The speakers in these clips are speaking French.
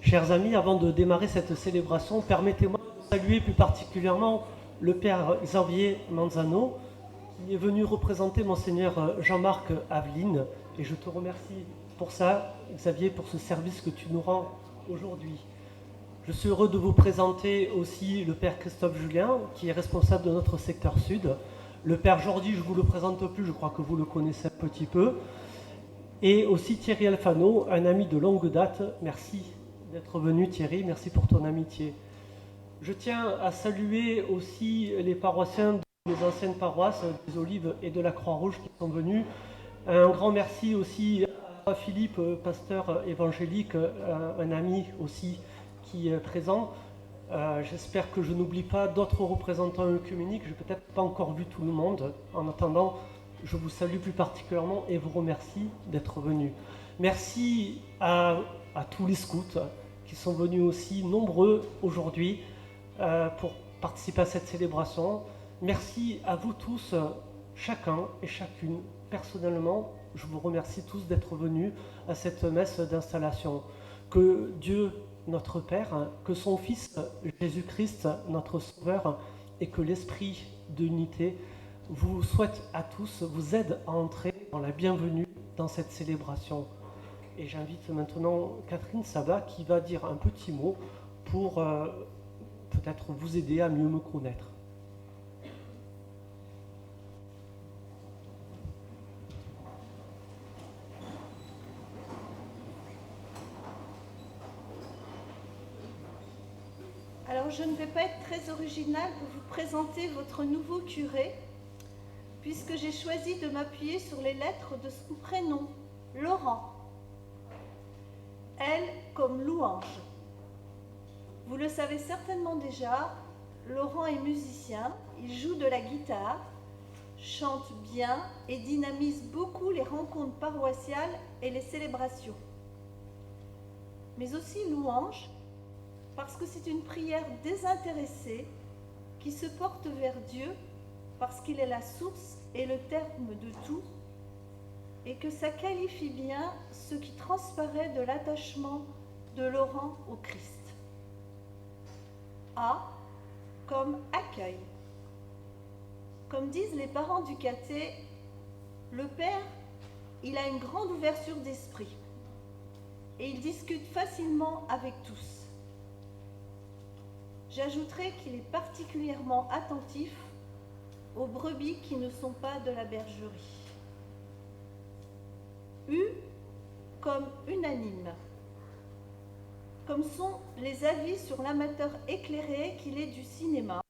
Chers amis, avant de démarrer cette célébration, permettez-moi de saluer plus particulièrement le Père Xavier Manzano, qui est venu représenter Monseigneur Jean-Marc Aveline. Et je te remercie pour ça, Xavier, pour ce service que tu nous rends aujourd'hui. Je suis heureux de vous présenter aussi le Père Christophe Julien, qui est responsable de notre secteur sud. Le Père Jordi, je ne vous le présente plus, je crois que vous le connaissez un petit peu. Et aussi Thierry Alfano, un ami de longue date. Merci d'être venu Thierry, merci pour ton amitié. Je tiens à saluer aussi les paroissiens des anciennes paroisses des Olives et de la Croix-Rouge qui sont venus. Un grand merci aussi à Philippe, pasteur évangélique, un ami aussi qui est présent. J'espère que je n'oublie pas d'autres représentants œcuméniques. Je n'ai peut-être pas encore vu tout le monde. En attendant, je vous salue plus particulièrement et vous remercie d'être venus. Merci à tous les scouts qui sont venus aussi nombreux aujourd'hui pour participer à cette célébration. Merci à vous tous, chacun et chacune. Personnellement, je vous remercie tous d'être venus à cette messe d'installation. Que Dieu, notre Père, que son Fils Jésus-Christ, notre Sauveur, et que l'Esprit d'unité vous souhaite à tous, vous aide à entrer dans la bienvenue dans cette célébration. Et j'invite maintenant Catherine Sabat qui va dire un petit mot pour peut-être vous aider à mieux me connaître. Alors je ne vais pas être très originale pour vous présenter votre nouveau curé, puisque j'ai choisi de m'appuyer sur les lettres de son prénom, Laurent. L comme louange. Vous le savez certainement déjà, Laurent est musicien, il joue de la guitare, chante bien et dynamise beaucoup les rencontres paroissiales et les célébrations. Mais aussi louange, parce que c'est une prière désintéressée qui se porte vers Dieu parce qu'il est la source et le terme de tout, et que ça qualifie bien ce qui transparaît de l'attachement de Laurent au Christ. A comme accueil. Comme disent les parents du caté, le père, il a une grande ouverture d'esprit et il discute facilement avec tous. J'ajouterai qu'il est particulièrement attentif aux brebis qui ne sont pas de la bergerie. U comme unanime, comme sont les avis sur l'amateur éclairé qu'il est du cinéma,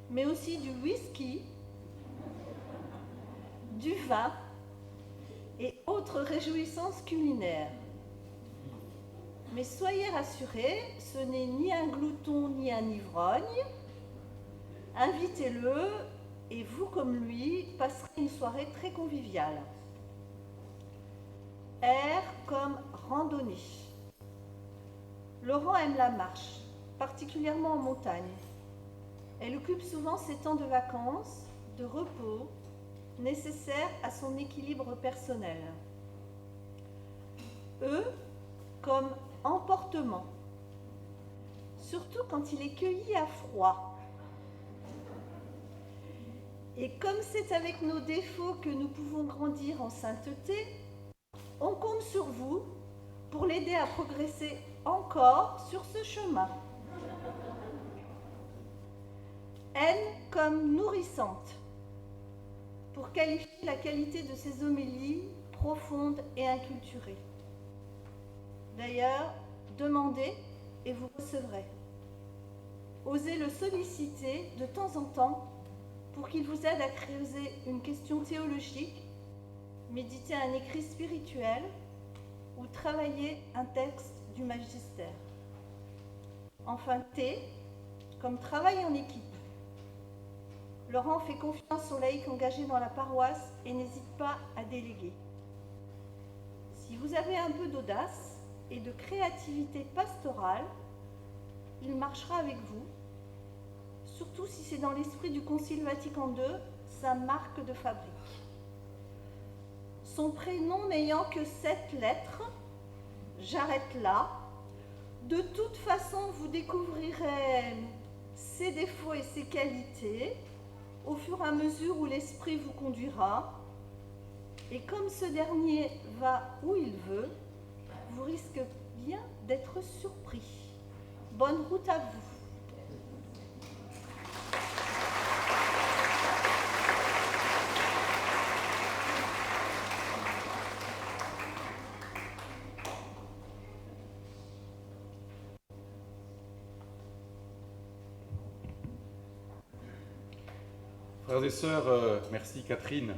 mais aussi du whisky, du vin et autres réjouissances culinaires. Mais soyez rassurés, ce n'est ni un glouton ni un ivrogne. Invitez-le et vous comme lui passerez une soirée très conviviale. R comme randonnée. Laurent aime la marche, particulièrement en montagne. Elle occupe souvent ses temps de vacances, de repos, nécessaires à son équilibre personnel. E comme emportement, surtout quand il est cueilli à froid. Et comme c'est avec nos défauts que nous pouvons grandir en sainteté, on compte sur vous pour l'aider à progresser encore sur ce chemin. N comme nourrissante, pour qualifier la qualité de ses homélies profondes et inculturées. D'ailleurs, demandez et vous recevrez. Osez le solliciter de temps en temps pour qu'il vous aide à creuser une question théologique, méditer un écrit spirituel ou travailler un texte du magistère. Enfin, T, comme travail en équipe. Laurent fait confiance aux laïcs engagés dans la paroisse et n'hésite pas à déléguer. Si vous avez un peu d'audace et de créativité pastorale, il marchera avec vous, surtout si c'est dans l'esprit du Concile Vatican II, sa marque de fabrique. Son prénom n'ayant que 7 lettres, j'arrête là, De toute façon, vous découvrirez ses défauts et ses qualités au fur et à mesure où l'esprit vous conduira. Et comme ce dernier va où il veut, vous risquez bien d'être surpris. Bonne route à vous. Frères et sœurs, merci Catherine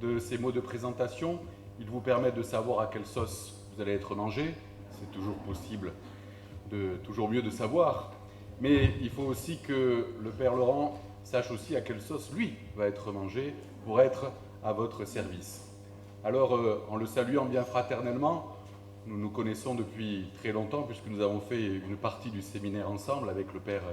de ces mots de présentation. Ils vous permettent de savoir à quelle sauce vous allez être mangé. C'est toujours possible, toujours mieux de savoir. Mais il faut aussi que le Père Laurent sache aussi à quelle sauce lui va être mangé pour être à votre service. Alors, en le saluant bien fraternellement, nous nous connaissons depuis très longtemps puisque nous avons fait une partie du séminaire ensemble avec le Père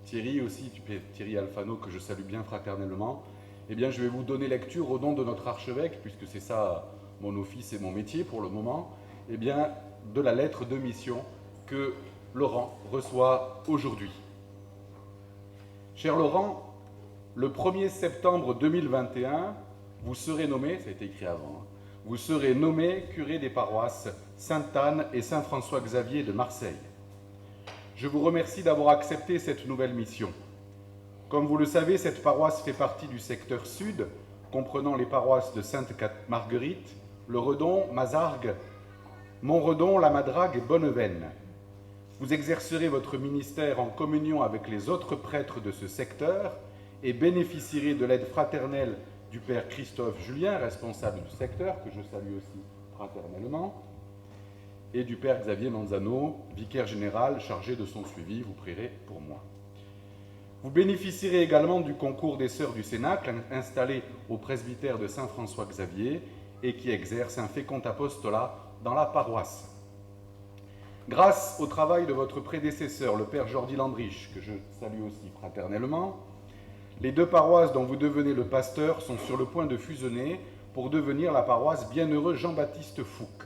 Thierry aussi, Thierry Alfano, que je salue bien fraternellement. Eh bien, je vais vous donner lecture au nom de notre archevêque, puisque c'est ça mon office et mon métier pour le moment, eh bien, de la lettre de mission que Laurent reçoit aujourd'hui. Cher Laurent, le 1er septembre 2021, vous serez nommé, ça a été écrit avant, vous serez nommé curé des paroisses Sainte-Anne et Saint-François-Xavier de Marseille. Je vous remercie d'avoir accepté cette nouvelle mission. Comme vous le savez, cette paroisse fait partie du secteur sud, comprenant les paroisses de Sainte-Marguerite, le Redon, Mazargues, Montredon, la Madrague et Bonneveine. Vous exercerez votre ministère en communion avec les autres prêtres de ce secteur et bénéficierez de l'aide fraternelle du Père Christophe Julien, responsable du secteur, que je salue aussi fraternellement, et du Père Xavier Manzano, vicaire général chargé de son suivi. Vous prierez pour moi. Vous bénéficierez également du concours des Sœurs du Cénacle, installées au presbytère de Saint-François-Xavier et qui exercent un fécond apostolat dans la paroisse. Grâce au travail de votre prédécesseur, le Père Jordi Landrich, que je salue aussi fraternellement, les deux paroisses dont vous devenez le pasteur sont sur le point de fusionner pour devenir la paroisse Bienheureux Jean-Baptiste Fouque.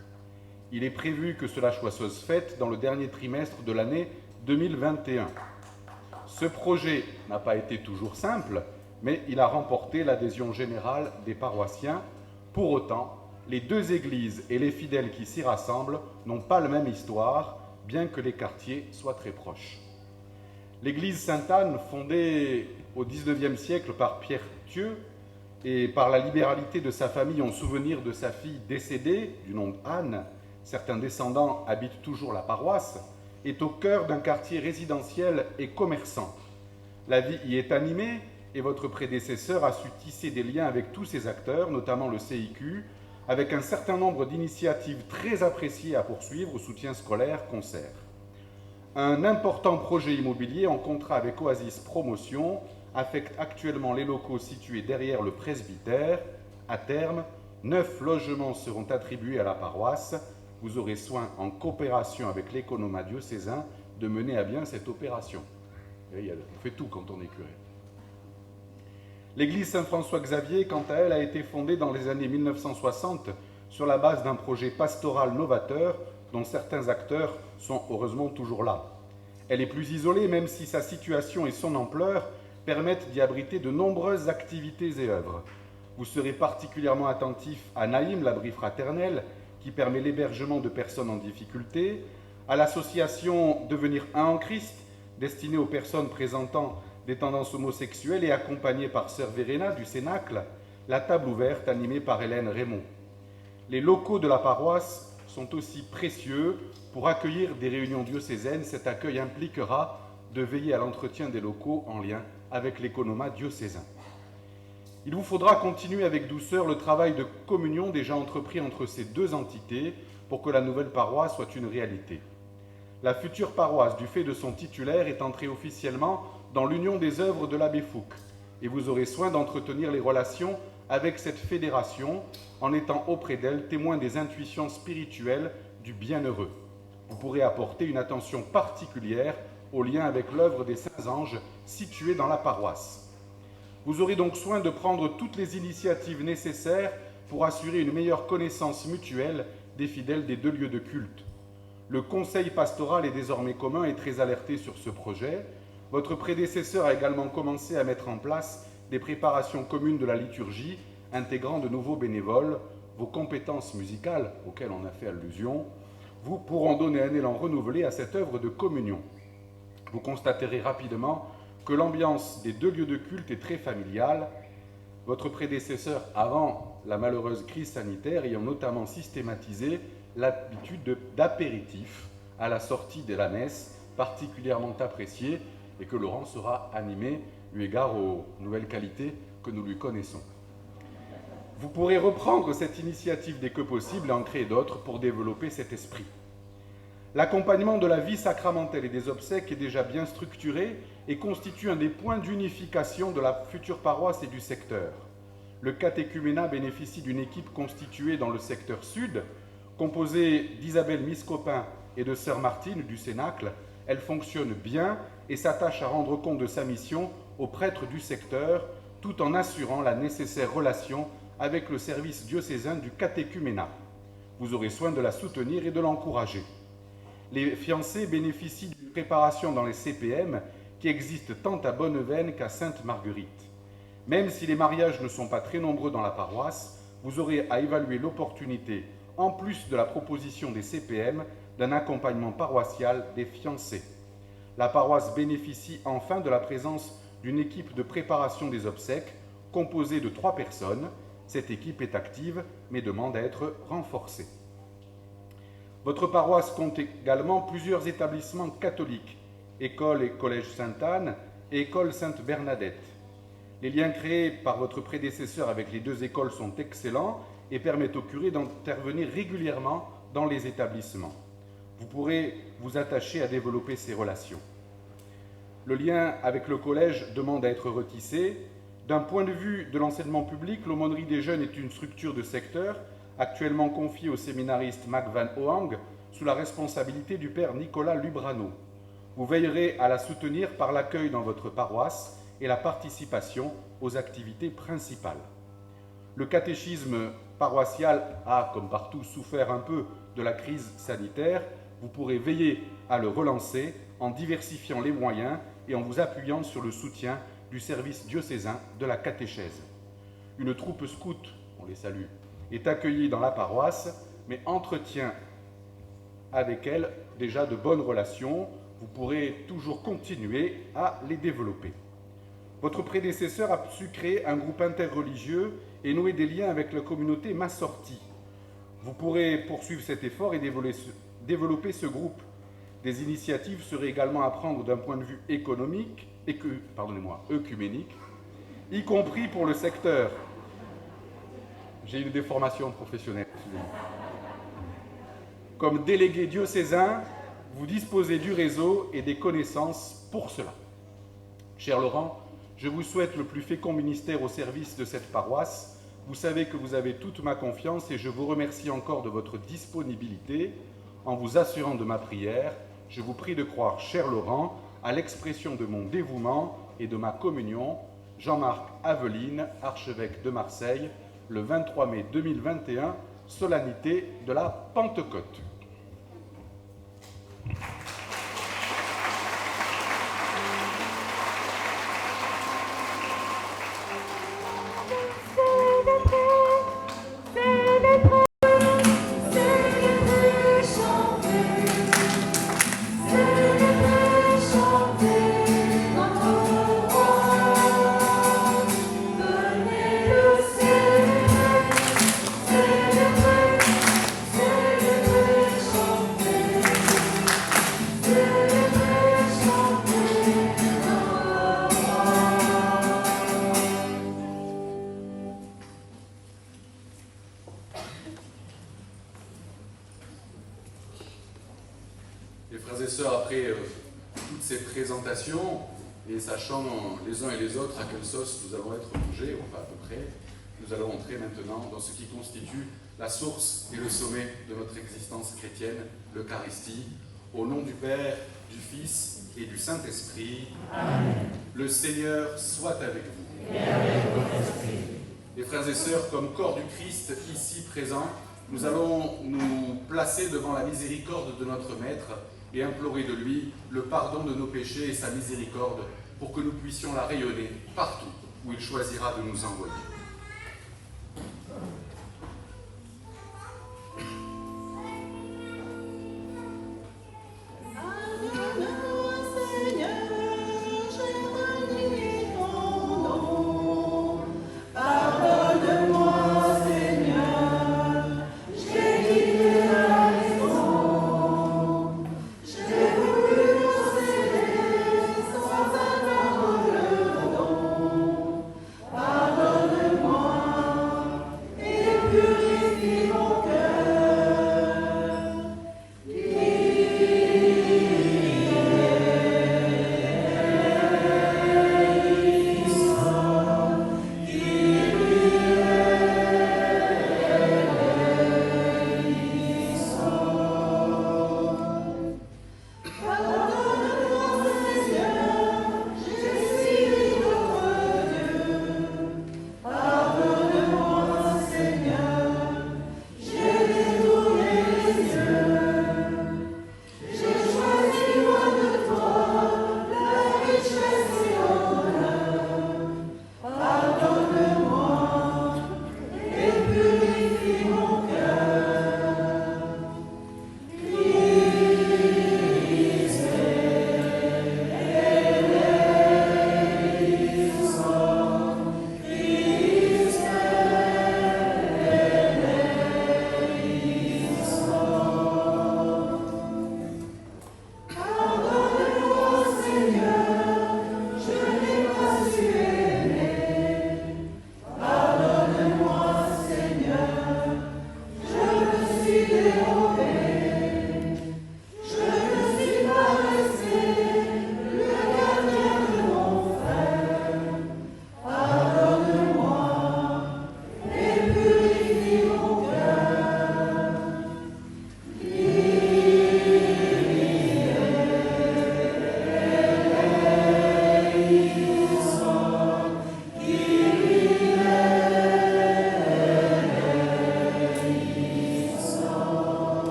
Il est prévu que cela soit chose faite dans le dernier trimestre de l'année 2021. Ce projet n'a pas été toujours simple, mais il a remporté l'adhésion générale des paroissiens. Pour autant, les deux églises et les fidèles qui s'y rassemblent n'ont pas la même histoire, bien que les quartiers soient très proches. L'église Sainte-Anne, fondée au XIXe siècle par Pierre Thieux, et par la libéralité de sa famille en souvenir de sa fille décédée, du nom d'Anne, certains descendants habitent toujours la paroisse, est au cœur d'un quartier résidentiel et commerçant. La vie y est animée et votre prédécesseur a su tisser des liens avec tous ses acteurs, notamment le CIQ, avec un certain nombre d'initiatives très appréciées à poursuivre, soutien scolaire, concerts. Un important projet immobilier en contrat avec Oasis Promotion affecte actuellement les locaux situés derrière le presbytère. À terme, 9 logements seront attribués à la paroisse. Vous aurez soin, en coopération avec l'économat diocésain, de mener à bien cette opération. Et on fait tout quand on est curé. L'église Saint-François-Xavier, quant à elle, a été fondée dans les années 1960 sur la base d'un projet pastoral novateur dont certains acteurs sont heureusement toujours là. Elle est plus isolée, même si sa situation et son ampleur permettent d'y abriter de nombreuses activités et œuvres. Vous serez particulièrement attentif à Naïm, l'abri fraternel, qui permet l'hébergement de personnes en difficulté, à l'association Devenir un en Christ, destinée aux personnes présentant des tendances homosexuelles et accompagnée par Sœur Verena du Cénacle, la table ouverte animée par Hélène Raymond. Les locaux de la paroisse sont aussi précieux pour accueillir des réunions diocésaines. Cet accueil impliquera de veiller à l'entretien des locaux en lien avec l'économat diocésain. Il vous faudra continuer avec douceur le travail de communion déjà entrepris entre ces deux entités pour que la nouvelle paroisse soit une réalité. La future paroisse, du fait de son titulaire, est entrée officiellement dans l'union des œuvres de l'abbé Fouque, et vous aurez soin d'entretenir les relations avec cette fédération en étant auprès d'elle témoin des intuitions spirituelles du bienheureux. Vous pourrez apporter une attention particulière au lien avec l'œuvre des Saints Anges située dans la paroisse. Vous aurez donc soin de prendre toutes les initiatives nécessaires pour assurer une meilleure connaissance mutuelle des fidèles des deux lieux de culte. Le conseil pastoral est désormais commun et très alerté sur ce projet. Votre prédécesseur a également commencé à mettre en place des préparations communes de la liturgie, intégrant de nouveaux bénévoles. Vos compétences musicales, auxquelles on a fait allusion, vous pourront donner un élan renouvelé à cette œuvre de communion. Vous constaterez rapidement que l'ambiance des deux lieux de culte est très familiale. Votre prédécesseur, avant la malheureuse crise sanitaire, ayant notamment systématisé l'habitude d'apéritif à la sortie de la messe, particulièrement appréciée, et que Laurent sera animé eu égard aux nouvelles qualités que nous lui connaissons. Vous pourrez reprendre cette initiative dès que possible et en créer d'autres pour développer cet esprit. L'accompagnement de la vie sacramentelle et des obsèques est déjà bien structuré et constitue un des points d'unification de la future paroisse et du secteur. Le catéchuménat bénéficie d'une équipe constituée dans le secteur sud, composée d'Isabelle Miscopin et de sœur Martine du Cénacle. Elle fonctionne bien et s'attache à rendre compte de sa mission aux prêtres du secteur, tout en assurant la nécessaire relation avec le service diocésain du catéchuménat. Vous aurez soin de la soutenir et de l'encourager. Les fiancés bénéficient d'une préparation dans les CPM qui existe tant à Bonneveine qu'à Sainte-Marguerite. Même si les mariages ne sont pas très nombreux dans la paroisse, vous aurez à évaluer l'opportunité, en plus de la proposition des CPM, d'un accompagnement paroissial des fiancés. La paroisse bénéficie enfin de la présence d'une équipe de préparation des obsèques composée de 3 personnes. Cette équipe est active, mais demande à être renforcée. Votre paroisse compte également plusieurs établissements catholiques, école et collège Sainte-Anne et école Sainte-Bernadette. Les liens créés par votre prédécesseur avec les 2 écoles sont excellents et permettent au curé d'intervenir régulièrement dans les établissements. Vous pourrez vous attacher à développer ces relations. Le lien avec le collège demande à être retissé. D'un point de vue de l'enseignement public, l'aumônerie des jeunes est une structure de secteur actuellement confiée au séminariste Mac Van Hoang sous la responsabilité du père Nicolas Lubrano. Vous veillerez à la soutenir par l'accueil dans votre paroisse et la participation aux activités principales. Le catéchisme paroissial a, comme partout, souffert un peu de la crise sanitaire. Vous pourrez veiller à le relancer en diversifiant les moyens et en vous appuyant sur le soutien du service diocésain de la catéchèse. Une troupe scout, on les salue, est accueillie dans la paroisse, mais entretient avec elle déjà de bonnes relations. Vous pourrez toujours continuer à les développer. Votre prédécesseur a su créer un groupe interreligieux et nouer des liens avec la communauté Massorti. Vous pourrez poursuivre cet effort et développer ce groupe. Des initiatives seraient également à prendre d'un point de vue œcuménique, y compris pour le secteur. J'ai une déformation professionnelle. Comme délégué diocésain, vous disposez du réseau et des connaissances pour cela. Cher Laurent, je vous souhaite le plus fécond ministère au service de cette paroisse. Vous savez que vous avez toute ma confiance et je vous remercie encore de votre disponibilité. En vous assurant de ma prière, je vous prie de croire, cher Laurent, à l'expression de mon dévouement et de ma communion. Jean-Marc Aveline, archevêque de Marseille, le 23 mai 2021, solennité de la Pentecôte. Les frères et sœurs, après toutes ces présentations, et sachant les uns et les autres à quelle sauce nous allons être mangés, enfin à peu près, nous allons entrer maintenant dans ce qui constitue la source et le sommet de notre existence chrétienne, l'Eucharistie. Au nom du Père, du Fils et du Saint-Esprit, Amen. Le Seigneur soit avec vous. Et avec votre esprit. Les frères et sœurs, comme corps du Christ ici présents, nous allons nous placer devant la miséricorde de notre Maître et implorer de lui le pardon de nos péchés et sa miséricorde pour que nous puissions la rayonner partout où il choisira de nous envoyer.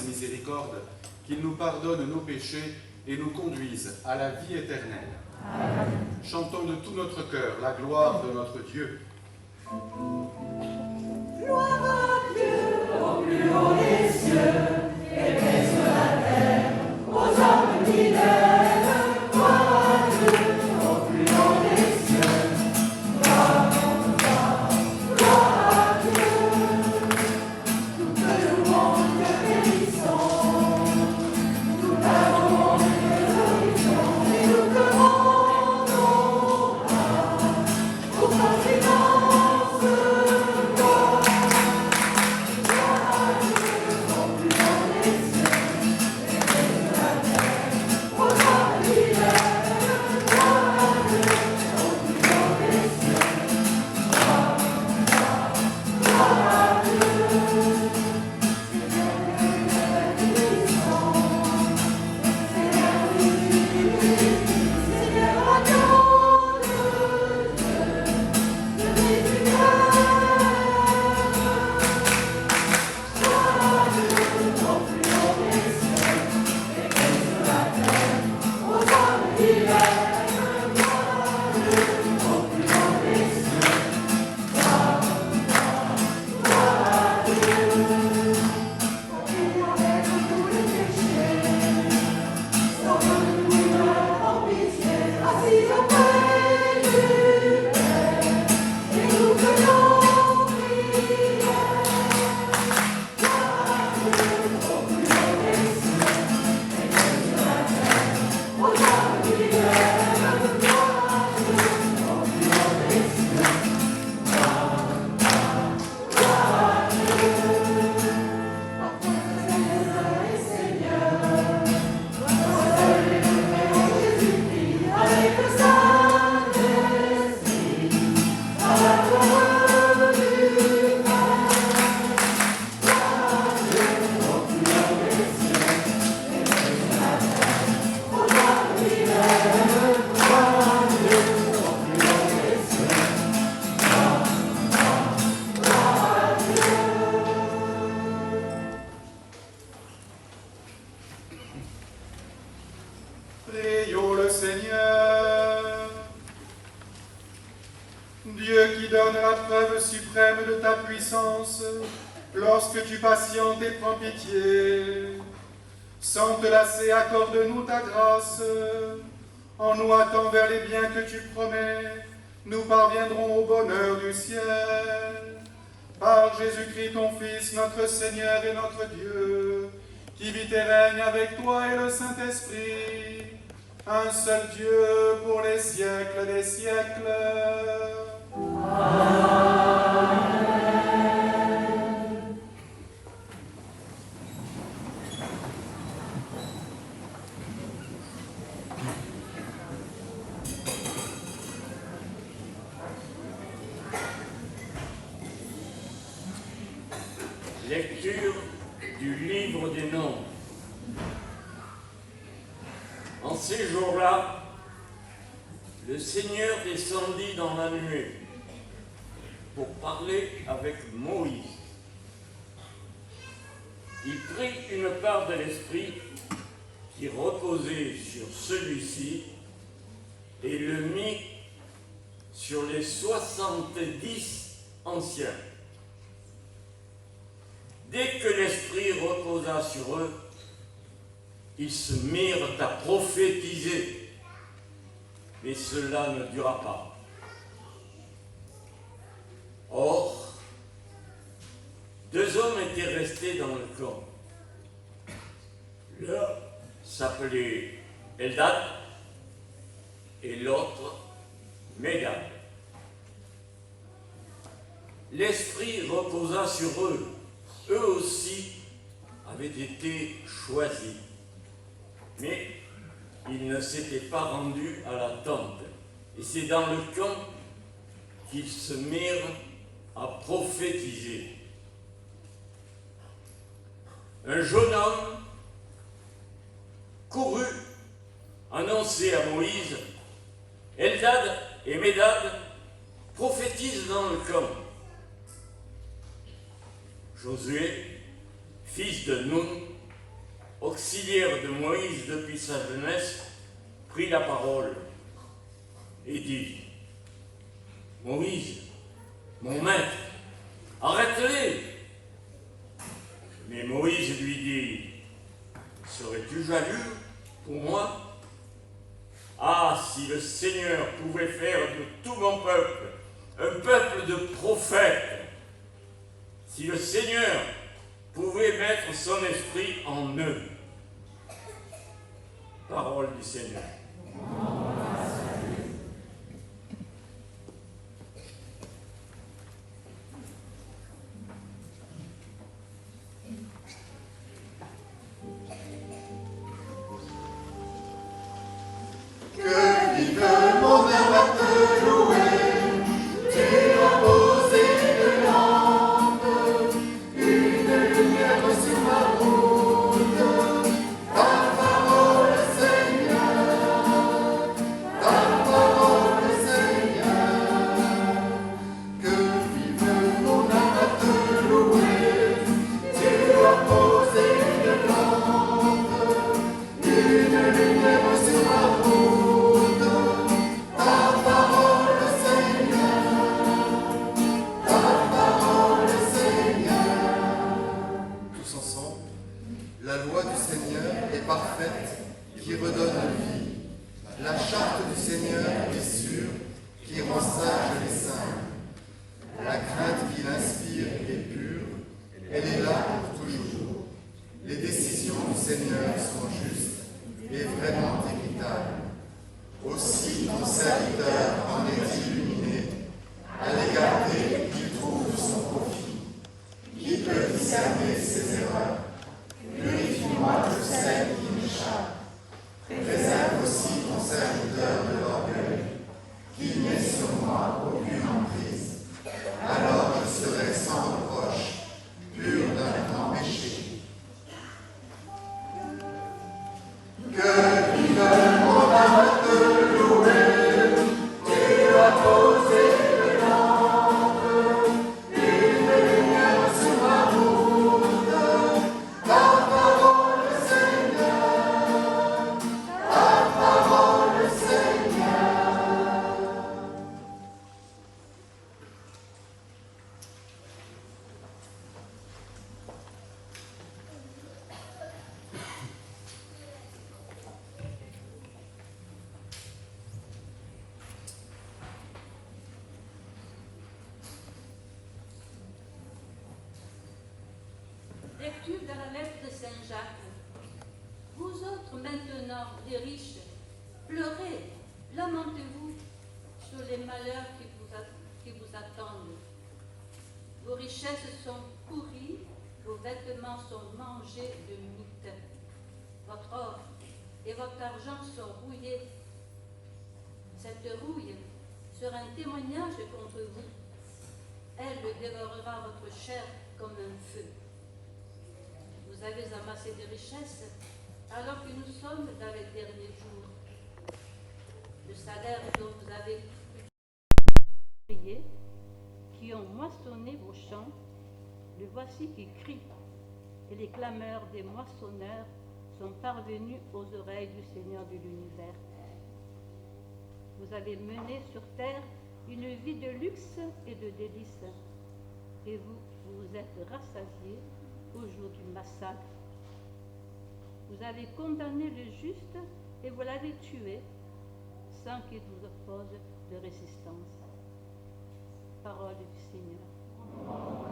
Miséricorde, qu'il nous pardonne nos péchés et nous conduise à la vie éternelle. Amen. Chantons de tout notre cœur la gloire de notre Dieu. Gloire à Dieu, au plus haut des cieux, et paix sur la terre, aux hommes fidèles. Gloire à Dieu, au plus haut des cieux. Gloire à Dieu. Tout le monde bénissons. Tout le monde bénissons. Et nous commandons à, pour continuer. la preuve suprême de ta puissance, lorsque tu patientes et prends pitié. Sans te lasser, accorde-nous ta grâce. En nous hâtant vers les biens que tu promets, nous parviendrons au bonheur du ciel. Par Jésus-Christ, ton Fils, notre Seigneur et notre Dieu, qui vit et règne avec toi et le Saint-Esprit, un seul Dieu pour les siècles des siècles. Lecture du livre des Nombres. En ces jours-là, le Seigneur descendit dans la nuée pour parler avec Moïse. Il prit une part de l'Esprit qui reposait sur celui-ci et le mit sur les 70 anciens. Dès que l'Esprit reposa sur eux, ils se mirent à prophétiser, mais cela ne dura pas. Or, 2 hommes étaient restés dans le camp. L'un s'appelait Eldad et l'autre Médad. L'Esprit reposa sur eux. Eux aussi avaient été choisis, mais ils ne s'étaient pas rendus à la tente. Et c'est dans le camp qu'ils se mirent à prophétiser. Un jeune homme courut annoncer à Moïse: Eldad et Médad prophétisent dans le camp. Josué, fils de Nun, auxiliaire de Moïse depuis sa jeunesse, prit la parole et dit: Moïse, mon maître, arrête-les. Mais Moïse lui dit: serais-tu jaloux pour moi? Ah, si le Seigneur pouvait faire de tout mon peuple un peuple de prophètes, si le Seigneur pouvait mettre son esprit en eux. Parole du Seigneur. Que vive mon âme à te louer, tu as posé une lampe, une lumière sur ma route, ta parole, Seigneur. lecture de la lettre de Saint Jacques. Vous autres maintenant, les riches, pleurez, lamentez-vous sur les malheurs qui vous attendent. Vos richesses sont pourries, vos vêtements sont mangés de mythes. Votre or et votre argent sont rouillés. Cette rouille sera un témoignage contre vous. Elle dévorera votre chair comme un feu. Vous avez amassé des richesses alors que nous sommes dans les derniers jours. Le salaire dont vous avez payé, qui ont moissonné vos champs, le voici qui crie, et les clameurs des moissonneurs sont parvenus aux oreilles du Seigneur de l'univers. Vous avez mené sur terre une vie de luxe et de délices, et vous vous êtes rassasiés au jour du massacre. Vous avez condamné le juste et vous l'avez tué sans qu'il vous oppose de résistance. Parole du Seigneur.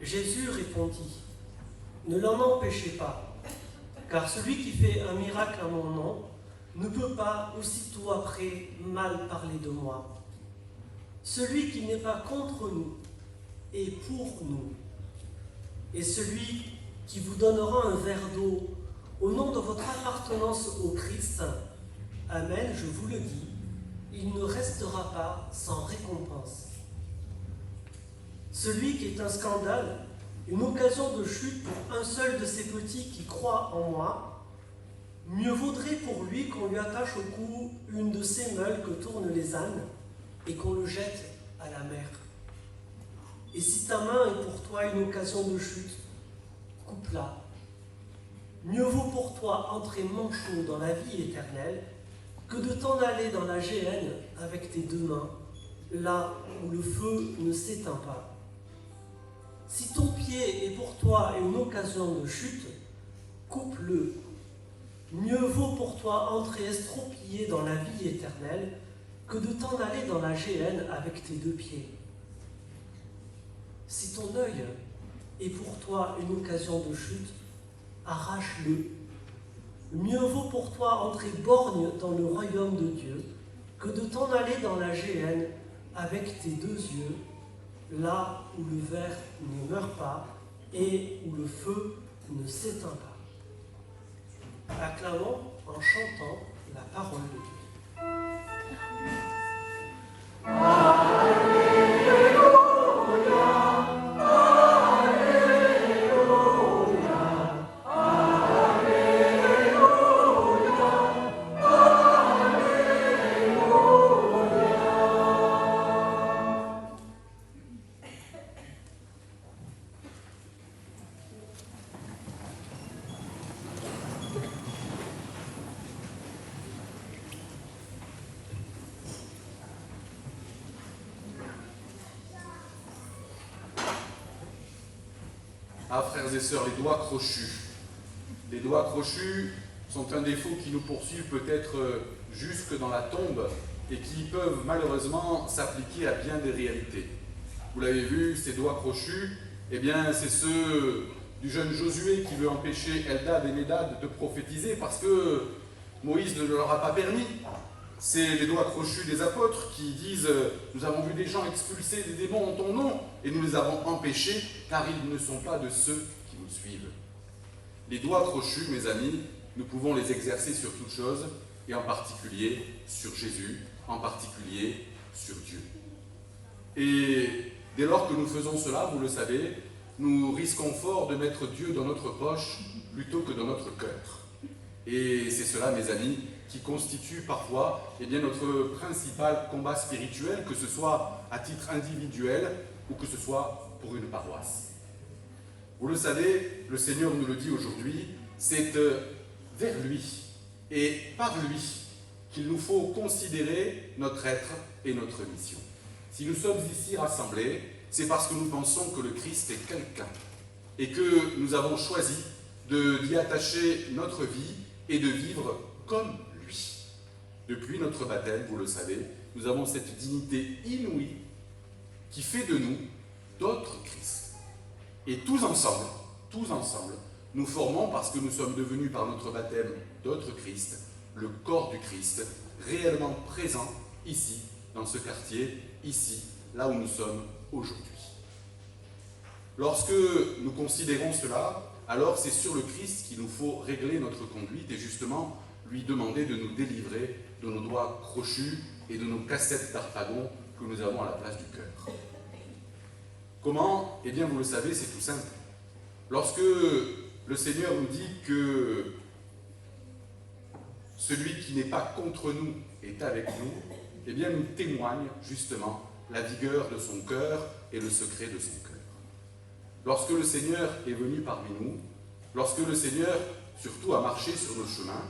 Jésus répondit, « Ne l'en empêchez pas, car celui qui fait un miracle à mon nom ne peut pas aussitôt après mal parler de moi. Celui qui n'est pas contre nous est pour nous. Et celui qui vous donnera un verre d'eau au nom de votre appartenance au Christ, Amen, je vous le dis, il ne restera pas sans récompense. Celui qui est un scandale, une occasion de chute pour un seul de ces petits qui croient en moi, mieux vaudrait pour lui qu'on lui attache au cou une de ces meules que tournent les ânes et qu'on le jette à la mer. Et si ta main est pour toi une occasion de chute, coupe-la. Mieux vaut pour toi entrer manchot dans la vie éternelle que de t'en aller dans la géhenne avec tes deux mains, là où le feu ne s'éteint pas. Si ton pied est pour toi une occasion de chute, coupe-le. Mieux vaut pour toi entrer estropié dans la vie éternelle que de t'en aller dans la géhenne avec tes deux pieds. Si ton œil est pour toi une occasion de chute, arrache-le. Mieux vaut pour toi entrer borgne dans le royaume de Dieu que de t'en aller dans la géhenne avec tes deux yeux, là où le ver ne meurt pas et où le feu ne s'éteint pas. Acclamons en chantant la parole de Dieu. Alléluia, Alléluia, Alléluia. Ah, frères et sœurs, les doigts crochus. Les doigts crochus sont un défaut qui nous poursuit peut-être jusque dans la tombe et qui peuvent malheureusement s'appliquer à bien des réalités. Vous l'avez vu, ces doigts crochus, eh bien, c'est ceux du jeune Josué qui veut empêcher Eldad et Médad de prophétiser parce que Moïse ne leur a pas permis. C'est les doigts crochus des apôtres qui disent « Nous avons vu des gens expulser des démons en ton nom et nous les avons empêchés car ils ne sont pas de ceux qui nous suivent. » Les doigts crochus, mes amis, nous pouvons les exercer sur toute chose et en particulier sur Jésus, en particulier sur Dieu. Et dès lors que nous faisons cela, vous le savez, nous risquons fort de mettre Dieu dans notre poche plutôt que dans notre cœur. Et c'est cela, mes amis, qui constitue parfois notre principal combat spirituel, que ce soit à titre individuel ou que ce soit pour une paroisse. Vous le savez, le Seigneur nous le dit aujourd'hui, c'est vers lui et par lui qu'il nous faut considérer notre être et notre mission. Si nous sommes ici rassemblés, c'est parce que nous pensons que le Christ est quelqu'un et que nous avons choisi d'y attacher notre vie et de vivre comme lui. Depuis notre baptême, vous le savez, nous avons cette dignité inouïe qui fait de nous d'autres Christ. Et tous ensemble, nous formons, parce que nous sommes devenus par notre baptême d'autres Christ, le corps du Christ, réellement présent ici, dans ce quartier, ici, là où nous sommes aujourd'hui. Lorsque nous considérons cela, alors c'est sur le Christ qu'il nous faut régler notre conduite et justement lui demander de nous délivrer de nos doigts crochus et de nos cassettes d'Harpagon que nous avons à la place du cœur. Comment ? Eh bien, vous le savez, c'est tout simple. Lorsque le Seigneur nous dit que celui qui n'est pas contre nous est avec nous, eh bien, nous témoigne justement la vigueur de son cœur et le secret de son cœur. Lorsque le Seigneur est venu parmi nous, lorsque le Seigneur, surtout, a marché sur nos chemins,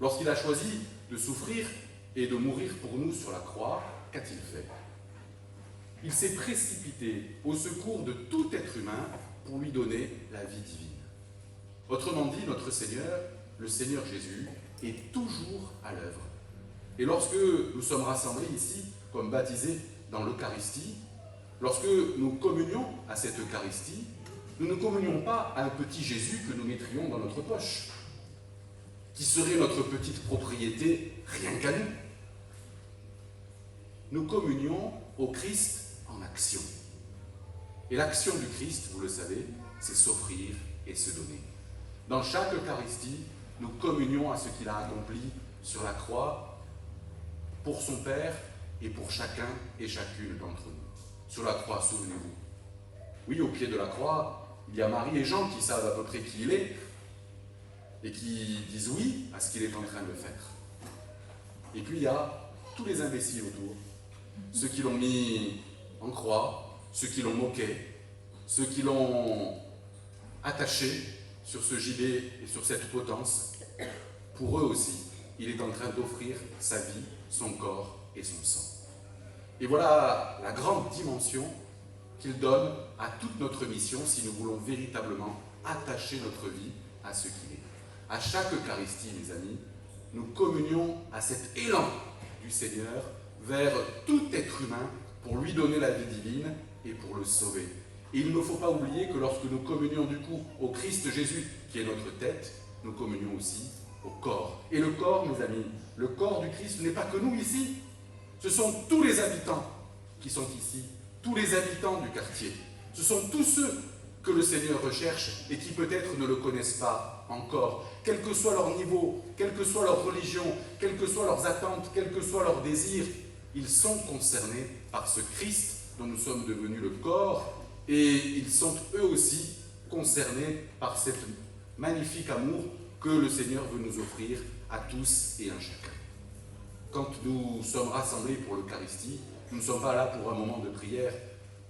lorsqu'il a choisi de souffrir et de mourir pour nous sur la croix, qu'a-t-il fait ? Il s'est précipité au secours de tout être humain pour lui donner la vie divine. Autrement dit, notre Seigneur, le Seigneur Jésus, est toujours à l'œuvre. Et lorsque nous sommes rassemblés ici, comme baptisés dans l'Eucharistie, lorsque nous communions à cette Eucharistie, nous ne communions pas à un petit Jésus que nous mettrions dans notre poche, qui serait notre petite propriété rien qu'à nous. Nous communions au Christ en action. Et l'action du Christ, vous le savez, c'est s'offrir et se donner. Dans chaque Eucharistie, nous communions à ce qu'il a accompli sur la croix pour son Père et pour chacun et chacune d'entre nous. Sur la croix, souvenez-vous. Oui, au pied de la croix, il y a Marie et Jean qui savent à peu près qui il est et qui disent oui à ce qu'il est en train de faire. Et puis il y a tous les imbéciles autour, ceux qui l'ont mis en croix, ceux qui l'ont moqué, ceux qui l'ont attaché sur ce gibet et sur cette potence. Pour eux aussi, il est en train d'offrir sa vie, son corps et son sang. Et voilà la grande dimension qu'il donne à toute notre mission si nous voulons véritablement attacher notre vie à ce qu'il est. À chaque Eucharistie, mes amis, nous communions à cet élan du Seigneur vers tout être humain pour lui donner la vie divine et pour le sauver. Et il ne faut pas oublier que lorsque nous communions du coup au Christ Jésus, qui est notre tête, nous communions aussi au corps. Et le corps, mes amis, le corps du Christ n'est pas que nous ici. Ce sont tous les habitants qui sont ici, tous les habitants du quartier. Ce sont tous ceux que le Seigneur recherche et qui peut-être ne le connaissent pas encore. Quel que soit leur niveau, quelle que soit leur religion, quelles que soient leurs attentes, quels que soient leurs désirs, ils sont concernés par ce Christ dont nous sommes devenus le corps et ils sont eux aussi concernés par cet magnifique amour que le Seigneur veut nous offrir à tous et à chacun. Quand nous sommes rassemblés pour l'Eucharistie, nous ne sommes pas là pour un moment de prière.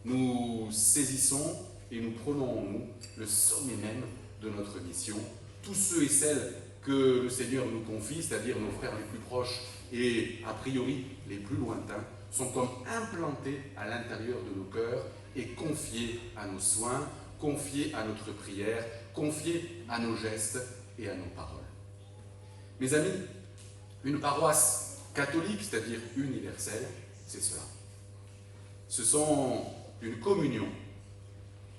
Nous saisissons et nous prenons en nous le sommet même de notre mission. Tous ceux et celles que le Seigneur nous confie, c'est-à-dire nos frères les plus proches et a priori les plus lointains, sont comme implantés à l'intérieur de nos cœurs et confiés à nos soins, confiée à notre prière, confiée à nos gestes et à nos paroles. Mes amis, une paroisse catholique, c'est-à-dire universelle, c'est cela. Ce sont une communion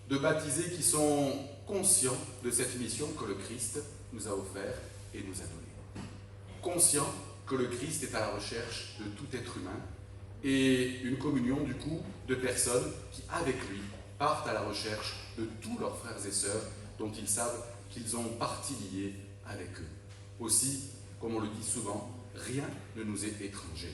de baptisés qui sont conscients de cette mission que le Christ nous a offerte et nous a donnée. Conscients que le Christ est à la recherche de tout être humain et une communion du coup de personnes qui, avec lui, partent à la recherche de tous leurs frères et sœurs dont ils savent qu'ils ont partie liée avec eux. Aussi, comme on le dit souvent, rien ne nous est étranger.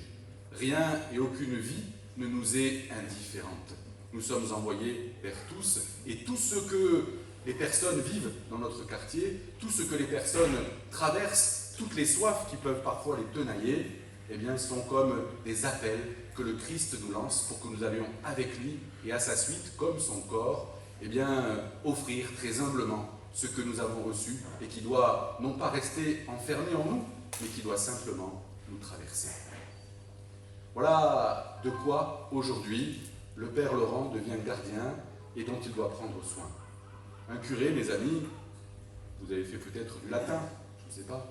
Rien et aucune vie ne nous est indifférente. Nous sommes envoyés vers tous, et tout ce que les personnes vivent dans notre quartier, tout ce que les personnes traversent, toutes les soifs qui peuvent parfois les tenailler, eh bien, sont comme des appels que le Christ nous lance pour que nous allions avec lui et à sa suite, comme son corps, eh bien, offrir très humblement ce que nous avons reçu et qui doit non pas rester enfermé en nous, mais qui doit simplement nous traverser. Voilà de quoi, aujourd'hui, le Père Laurent devient gardien et dont il doit prendre soin. Un curé, mes amis, vous avez fait peut-être du latin, je ne sais pas.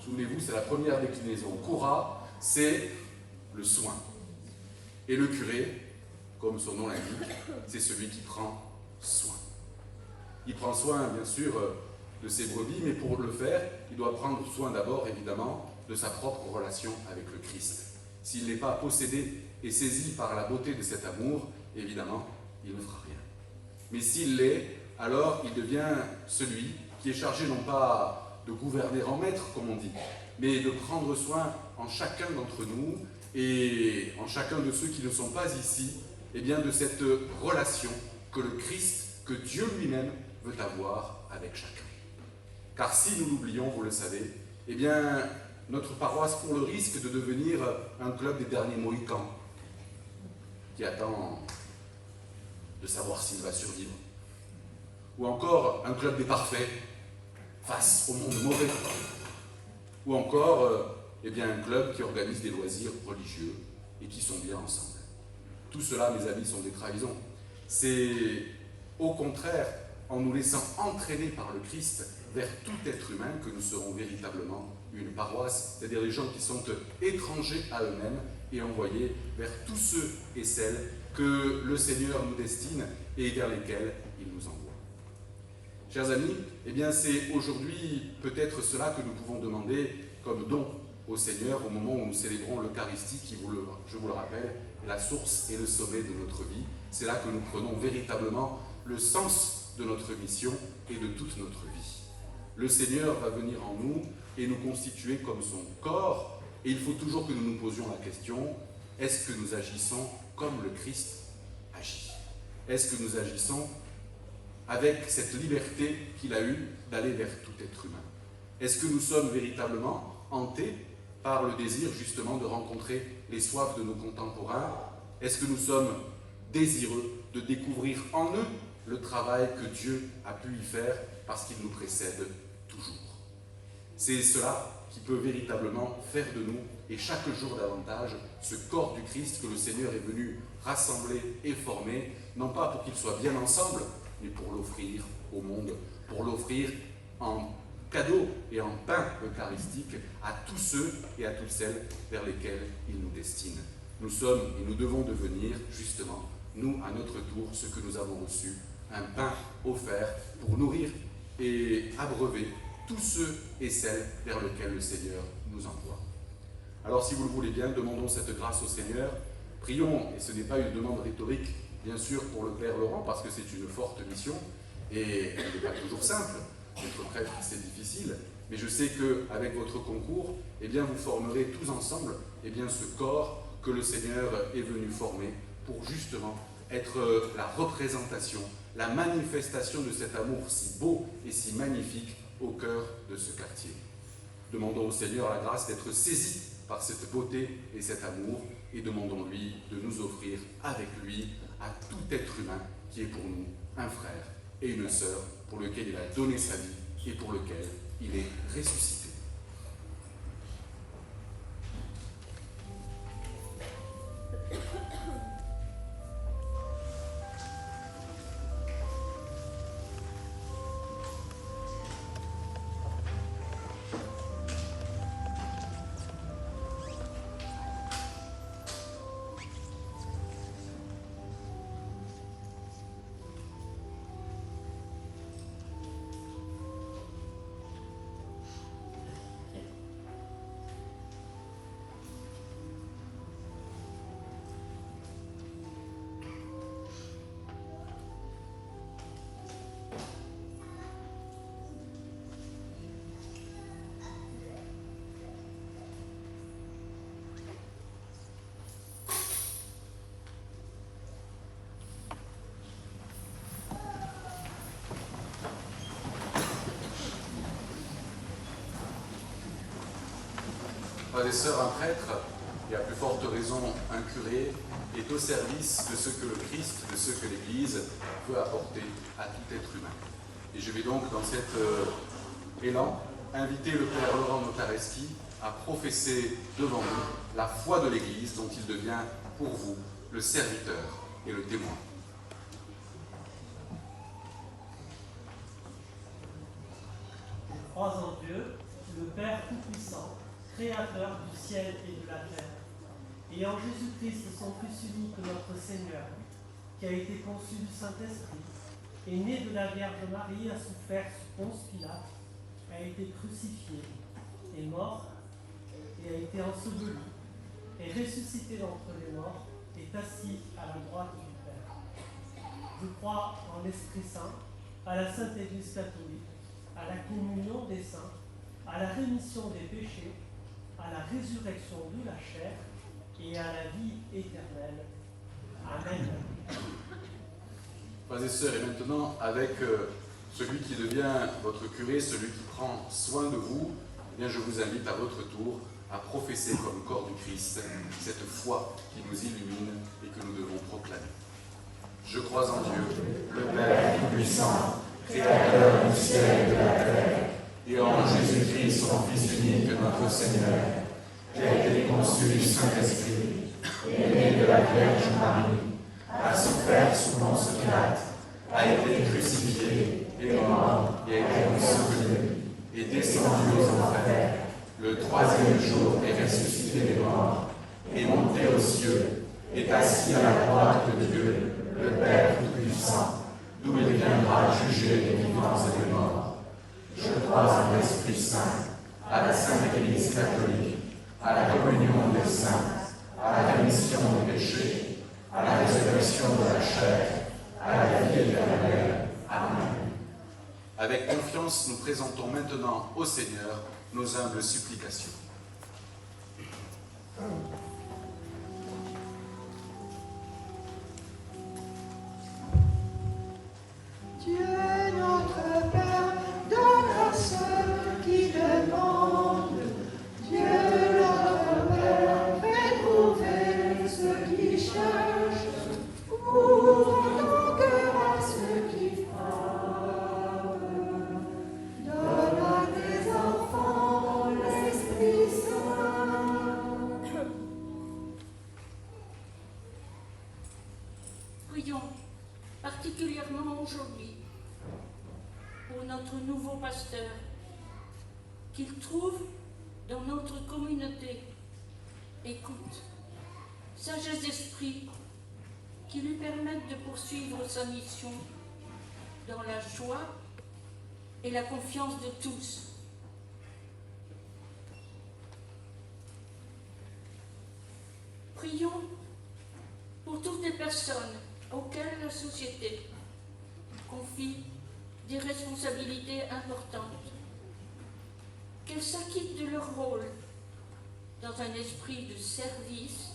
Souvenez-vous, c'est la première déclinaison. Cura, c'est le soin. Et le curé, comme son nom l'indique, c'est celui qui prend soin. Il prend soin, bien sûr, de ses brebis, mais pour le faire, il doit prendre soin d'abord, évidemment, de sa propre relation avec le Christ. S'il n'est pas possédé et saisi par la beauté de cet amour, évidemment, il ne fera rien. Mais s'il l'est, alors il devient celui qui est chargé non pas de gouverner en maître, comme on dit, mais de prendre soin en chacun d'entre nous et en chacun de ceux qui ne sont pas ici, eh bien de cette relation que le Christ, que Dieu lui-même veut avoir avec chacun. Car si nous l'oublions, vous le savez, eh bien notre paroisse court le risque de devenir un club des derniers mohicans qui attend de savoir s'il va survivre. Ou encore un club des parfaits face au monde mauvais. Ou encore eh bien, un club qui organise des loisirs religieux et qui sont bien ensemble. Tout cela, mes amis, sont des trahisons. C'est au contraire en nous laissant entraîner par le Christ vers tout être humain que nous serons véritablement une paroisse, c'est-à-dire des gens qui sont étrangers à eux-mêmes et envoyés vers tous ceux et celles que le Seigneur nous destine et vers lesquels il nous envoie. Chers amis, eh bien c'est aujourd'hui peut-être cela que nous pouvons demander comme don au Seigneur au moment où nous célébrons l'Eucharistie qui, je vous le rappelle, est la source et le sommet de notre vie. C'est là que nous prenons véritablement le sens de notre mission et de toute notre vie. Le Seigneur va venir en nous et nous constituer comme son corps, et il faut toujours que nous nous posions la question, est-ce que nous agissons comme le Christ agit? Est-ce que nous agissons avec cette liberté qu'il a eue d'aller vers tout être humain? Est-ce que nous sommes véritablement hantés par le désir justement de rencontrer les soifs de nos contemporains? Est-ce que nous sommes désireux de découvrir en eux le travail que Dieu a pu y faire parce qu'il nous précède toujours? C'est cela qui peut véritablement faire de nous, et chaque jour davantage, ce corps du Christ que le Seigneur est venu rassembler et former, non pas pour qu'il soit bien ensemble, mais pour l'offrir au monde, pour l'offrir en cadeau et en pain eucharistique à tous ceux et à toutes celles vers lesquels il nous destine. Nous sommes et nous devons devenir, justement, nous, à notre tour, ce que nous avons reçu, un pain offert pour nourrir et abreuver tous ceux et celles vers lesquels le Seigneur nous envoie. Alors, si vous le voulez bien, demandons cette grâce au Seigneur. Prions, et ce n'est pas une demande rhétorique, bien sûr, pour le Père Laurent, parce que c'est une forte mission, et elle n'est pas toujours simple. Être prêtre, c'est difficile, mais je sais qu'avec votre concours, eh bien, vous formerez tous ensemble eh bien, ce corps que le Seigneur est venu former pour justement être la représentation, la manifestation de cet amour si beau et si magnifique au cœur de ce quartier. Demandons au Seigneur la grâce d'être saisis par cette beauté et cet amour, et demandons-lui de nous offrir avec lui à tout être humain qui est pour nous un frère et une sœur pour lequel il a donné sa vie et pour lequel il est ressuscité. Frères et sœurs, un prêtre, et à plus forte raison un curé, est au service de ce que le Christ, de ce que l'Église peut apporter à tout être humain. Et je vais donc, dans cet élan, inviter le Père Laurent Notareski à professer devant nous la foi de l'Église dont il devient pour vous le serviteur et le témoin. Je crois en Dieu, le Père Tout-Puissant, Créateur du ciel et de la terre, et en Jésus-Christ, son Fils unique, notre Seigneur, qui a été conçu du Saint-Esprit, est né de la Vierge Marie, a souffert sous Ponce Pilate, a été crucifié, est mort et a été enseveli, est ressuscité d'entre les morts, est assis à la droite du Père. Je crois en l'Esprit Saint, à la Sainte Église catholique, à la communion des saints, à la rémission des péchés, à la résurrection de la chair et à la vie éternelle. Amen. Frères et sœurs, et maintenant, avec celui qui devient votre curé, celui qui prend soin de vous, eh bien, je vous invite à votre tour à professer comme corps du Christ cette foi qui nous illumine et que nous devons proclamer. Je crois en Dieu, le Père Tout-Puissant, Créateur du ciel et de la terre, et en Jésus-Christ, son Fils unique, notre Seigneur, qui a été conçu du Saint-Esprit, est né de la Vierge Marie, a souffert sous Ponce Pilate, a été crucifié, est mort et a été enseveli, est descendu aux enfers, le troisième jour est ressuscité des morts, est monté aux cieux, est assis à la droite de Dieu, le Père Tout-Puissant, d'où il viendra juger les vivants et les morts. Je crois en l'Esprit Saint, à la Sainte Église catholique, à la communion des saints, à la rémission des péchés, à la résurrection de la chair, à la vie éternelle. Amen. Avec confiance, nous présentons maintenant au Seigneur nos humbles supplications. Dieu notre Père, donne à ceux qui demandent. Dieu notre Père, fait trouver ceux qui cherchent. Ouvre ton cœur à ceux qui frappent. Donne à tes enfants l'Esprit Saint. Prions particulièrement aujourd'hui pour notre nouveau pasteur, qu'il trouve dans notre communauté écoute, sagesse d'esprit, qui lui permettent de poursuivre sa mission dans la joie et la confiance de tous. Prions pour toutes les personnes auxquelles la société confie des responsabilités importantes, qu'elles s'acquittent de leur rôle dans un esprit de service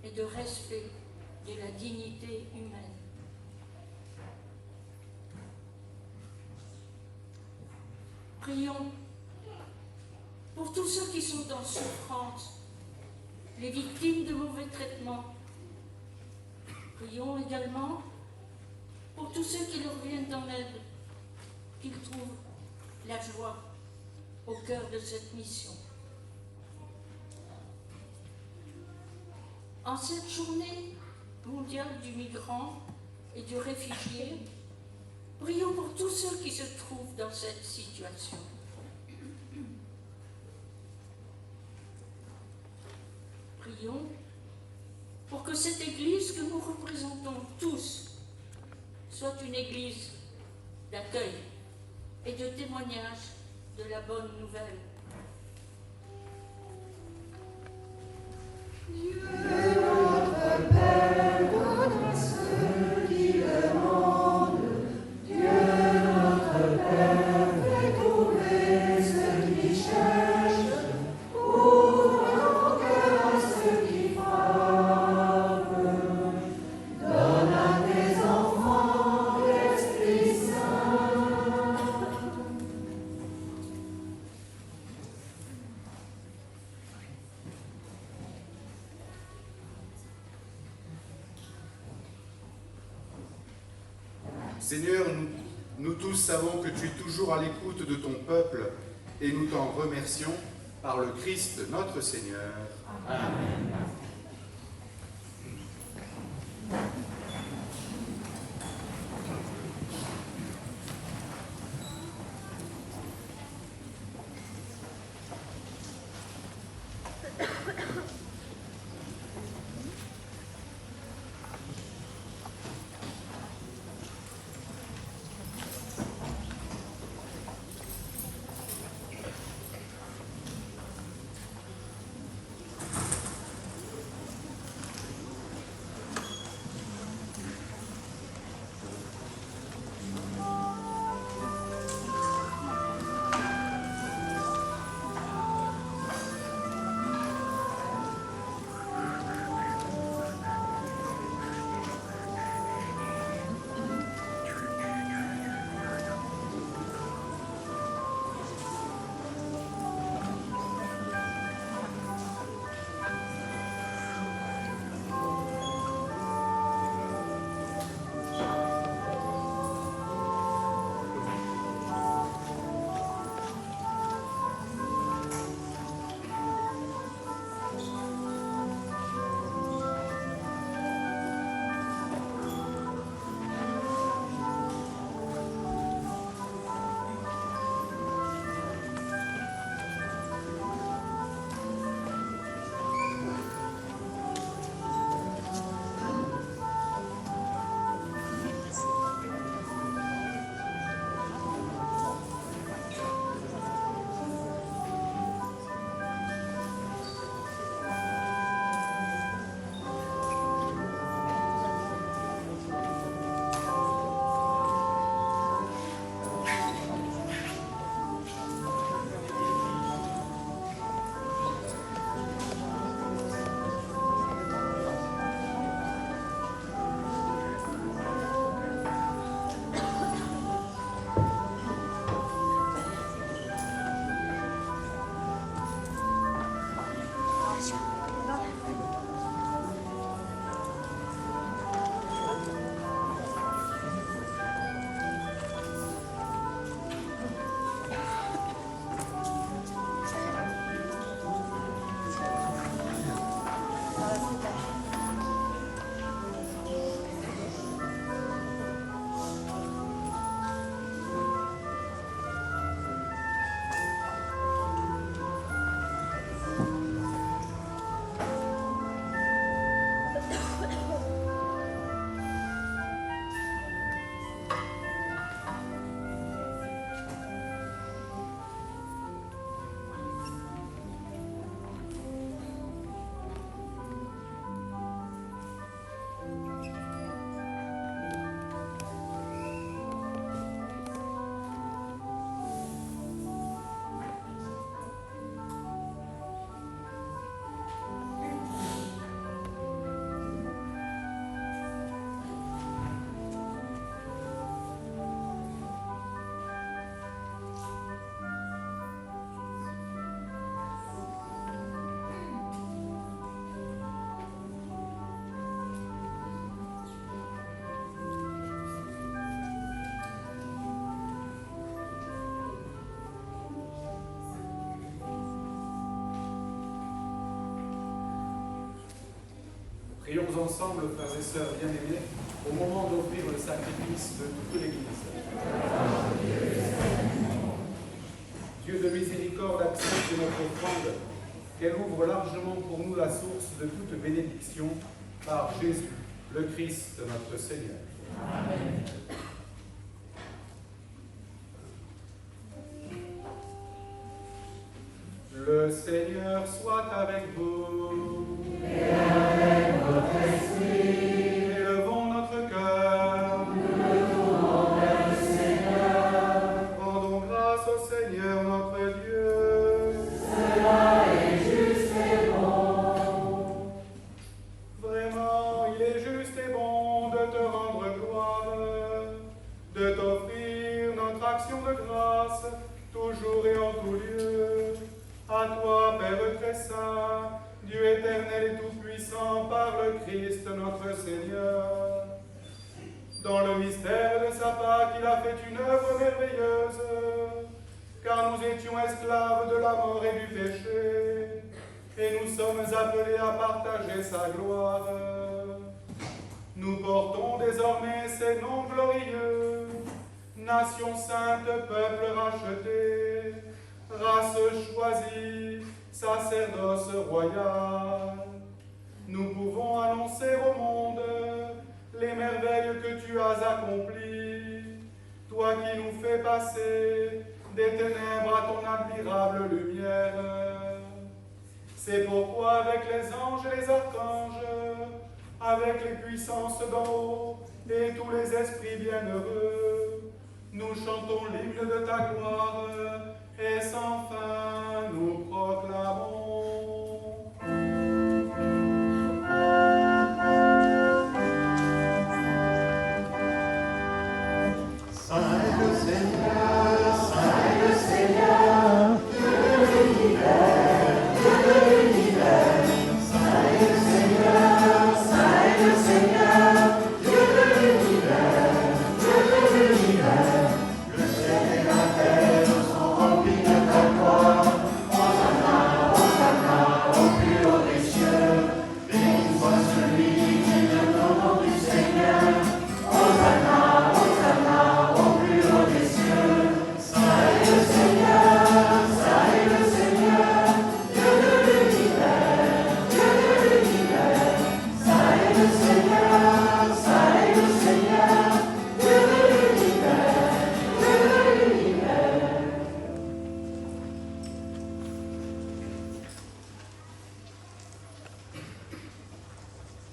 et de respect de la dignité humaine. Prions pour tous ceux qui sont en souffrance, les victimes de mauvais traitements. Prions également pour tous ceux qui leur viennent en aide, qu'ils trouvent la joie au cœur de cette mission. En cette journée mondiale du migrant et du réfugié, prions pour tous ceux qui se trouvent dans cette situation. Prions pour que cette Église que nous représentons tous soit une Église d'accueil et de témoignage de la bonne nouvelle. Dieu notre Père, donne à ceux qui demandent. Dieu notre Père, fait trouver ceux qui cherchent. Ouvre ton cœur à ceux qui frappent. Donne à tes enfants l'Esprit Saint. Seigneur, nous tous savons que tu es toujours à l'écoute de ton peuple et nous t'en remercions par le Christ notre Seigneur. Amen. Prions ensemble, frères et sœurs bien-aimés, au moment d'offrir le sacrifice de toute l'Église. Dieu de miséricorde, accepte notre offrande, qu'elle ouvre largement pour nous la source de toute bénédiction par Jésus, le Christ, notre Seigneur. Amen. Le Seigneur soit avec vous. Et avec votre esprit. Élevons notre cœur. Nous le tournons vers le Seigneur. Rendons grâce au Seigneur notre Dieu. Cela est juste et bon. Vraiment, il est juste et bon de te rendre gloire, de t'offrir notre action de grâce, toujours et en tout lieu. À toi, Père très saint, Dieu éternel et tout-puissant, par le Christ notre Seigneur. Dans le mystère de sa Pâque, il a fait une œuvre merveilleuse, car nous étions esclaves de la mort et du péché, et nous sommes appelés à partager sa gloire. Nous portons désormais ces noms glorieux, nation sainte, peuple racheté, race choisie, sacerdoce royal. Nous pouvons annoncer au monde les merveilles que tu as accomplies, toi qui nous fais passer des ténèbres à ton admirable lumière. C'est pourquoi avec les anges et les archanges, avec les puissances d'en haut et tous les esprits bienheureux, nous chantons l'hymne de ta gloire et sans fin nous proclamons.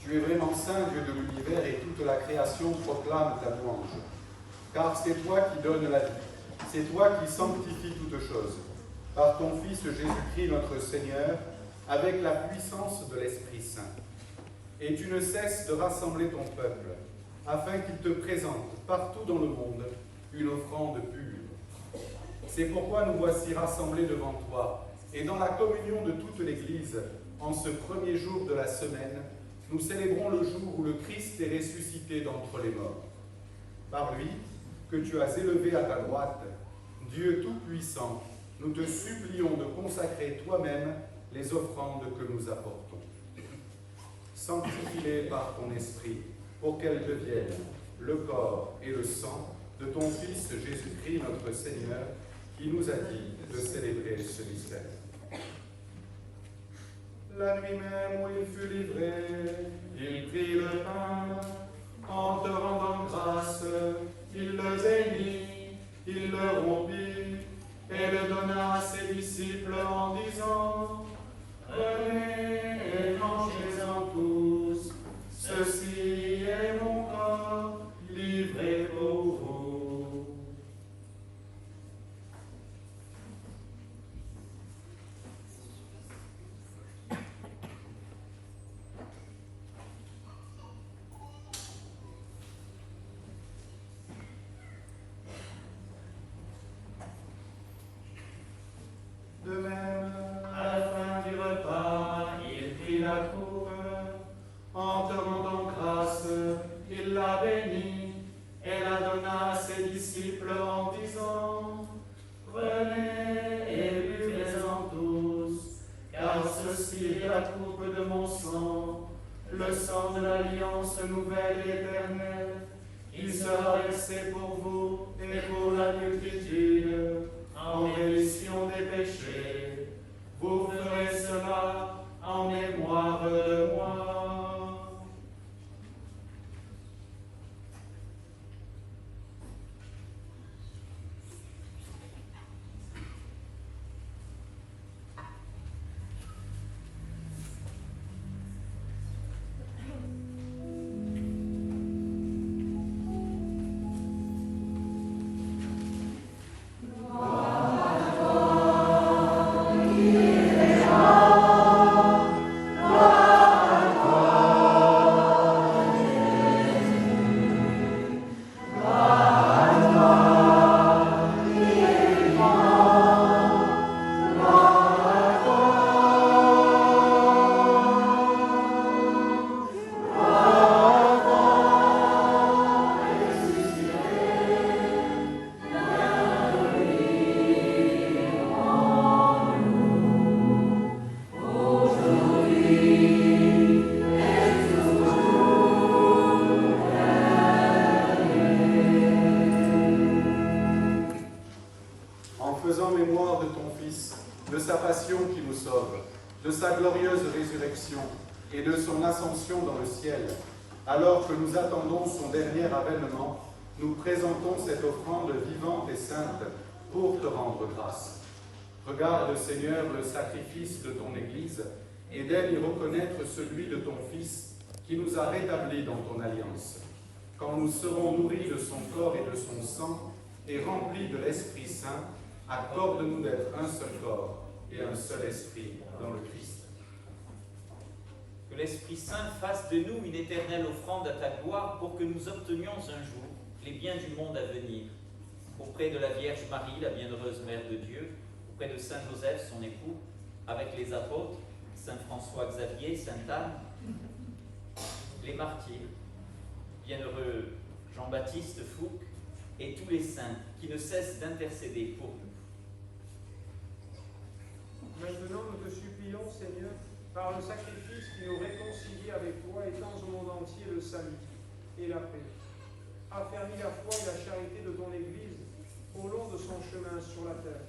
Tu es vraiment saint, Dieu de l'univers, et toute la création proclame ta louange. Car c'est toi qui donnes la vie, c'est toi qui sanctifies toutes choses, par ton Fils Jésus-Christ notre Seigneur, avec la puissance de l'Esprit Saint. Et tu ne cesses de rassembler ton peuple, afin qu'il te présente partout dans le monde une offrande pure. C'est pourquoi nous voici rassemblés devant toi, et dans la communion de toute l'Église, en ce premier jour de la semaine, nous célébrons le jour où le Christ est ressuscité d'entre les morts. Par lui, que tu as élevé à ta droite, Dieu Tout-Puissant, nous te supplions de consacrer toi-même les offrandes que nous apportons. Sanctifie-les par ton esprit, pour qu'elles deviennent le corps et le sang de ton Fils Jésus-Christ notre Seigneur, qui nous a dit de célébrer ce mystère. La nuit même où il fut livré, il prit le pain, en te rendant grâce, il le bénit, il le rompit, et le donna à ses disciples en disant, « Prenez et mangez-en tous, ceci est mon corps, livré pour vous. » De même, à la fin du repas, il prit la coupe, en te rendant grâce, il la bénit et la donna à ses disciples en disant, « Prenez et buvez-en tous, car ceci est la coupe de mon sang, le sang de l'alliance nouvelle et éternelle. Il sera versé pour vous et pour la multitude, en rémission des péchés. Vous ferez cela en mémoire de moi. » de sa passion qui nous sauve, de sa glorieuse résurrection et de son ascension dans le ciel, alors que nous attendons son dernier avènement, nous présentons cette offrande vivante et sainte pour te rendre grâce. Regarde, Seigneur, le sacrifice de ton Église et d'aide y reconnaître celui de ton Fils qui nous a rétablis dans ton alliance. Quand nous serons nourris de son corps et de son sang et remplis de l'Esprit Saint, accorde-nous d'être un seul corps et un seul esprit dans le Christ. Que l'Esprit Saint fasse de nous une éternelle offrande à ta gloire pour que nous obtenions un jour les biens du monde à venir, auprès de la Vierge Marie, la bienheureuse Mère de Dieu, auprès de Saint Joseph, son époux, avec les apôtres, Saint François Xavier, Sainte Anne, les martyrs, bienheureux Jean-Baptiste Fouque et tous les saints qui ne cessent d'intercéder pour nous. Maintenant, nous te supplions, Seigneur, par le sacrifice qui nous réconcilie avec toi, étends au monde entier le salut et la paix. Affermis la foi et la charité de ton Église au long de son chemin sur la terre.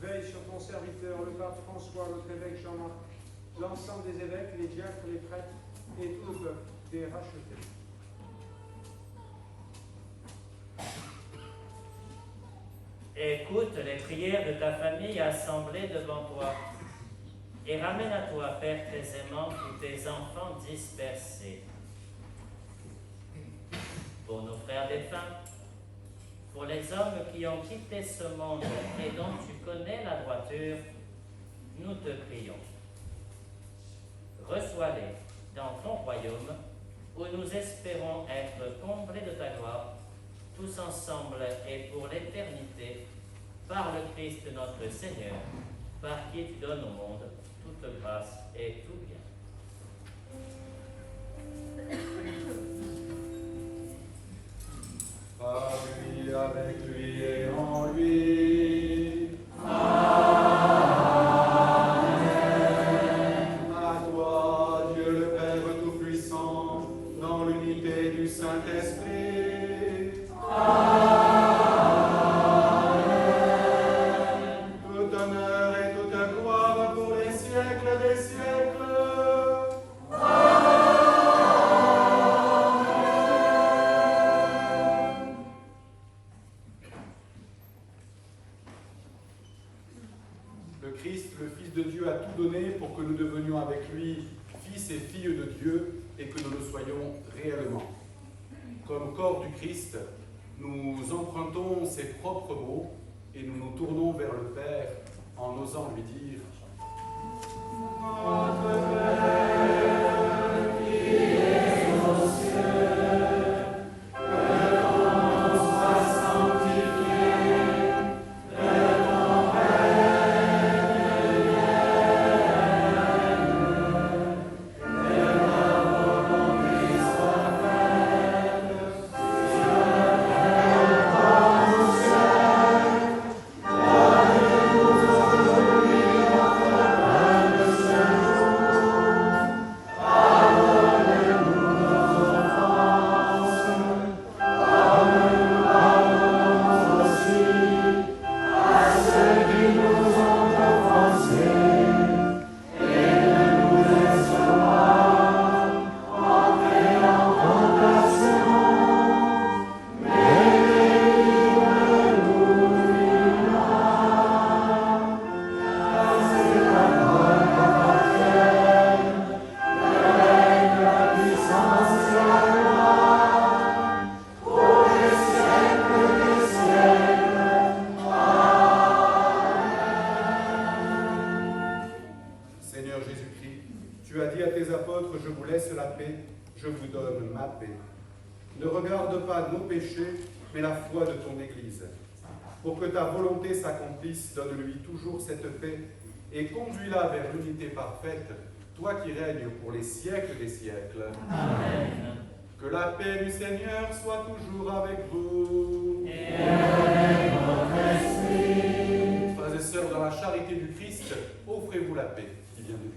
Veille sur ton serviteur, le pape François, notre évêque Jean-Marc, l'ensemble des évêques, les diacres, les prêtres et tout le peuple, des rachetés. Écoute les prières de ta famille assemblée devant toi et ramène à toi, Père très aimant, tous tes enfants dispersés. Pour nos frères défunts, pour les hommes qui ont quitté ce monde et dont tu connais la droiture, nous te prions. Reçois-les dans ton royaume où nous espérons être comblés de ta gloire, tous ensemble et pour l'éternité, par le Christ notre Seigneur, par qui tu donnes au monde toute grâce et tout bien. Par lui, avec lui et en lui. Amen. À toi, Dieu le Père Tout-Puissant, dans l'unité du Saint-Esprit. Amen. Tout honneur et toute gloire pour les siècles des siècles. Le Christ, le Fils de Dieu, a tout donné pour que nous devenions avec lui fils et filles de Dieu et que nous le soyons réellement. Comme corps du Christ, nous empruntons ses propres mots et nous nous tournons vers le Père en osant lui dire « Notre Père qui es aux cieux, que ton nom soit sanctifié, que ton règne vienne, que ta volonté soit faite sur la terre comme au ciel. Donne-nous aujourd'hui notre pain de ce jour. Pardonne-nous nos offenses, comme nous pardonnons aussi à ceux qui nous ont offensés. Et ne nous laisse pas entrer en tentation, mais délivre-nous du mal. Car c'est ta gloire t'appartienne, le règne, la puissance et la gloire, pour les siècles des siècles. Amen. Seigneur Jésus-Christ, tu as dit à tes apôtres, je vous laisse la paix, je vous donne ma paix. Ne regarde pas nos péchés, mais la foi de ton Église. Pour que ta volonté s'accomplisse, donne-lui toujours cette paix et conduis-la vers l'unité parfaite, toi qui règnes pour les siècles des siècles. Amen. Que la paix du Seigneur soit toujours avec vous. Et avec votre esprit. Frères et sœurs, dans la charité du Christ, offrez-vous la paix qui vient de lui.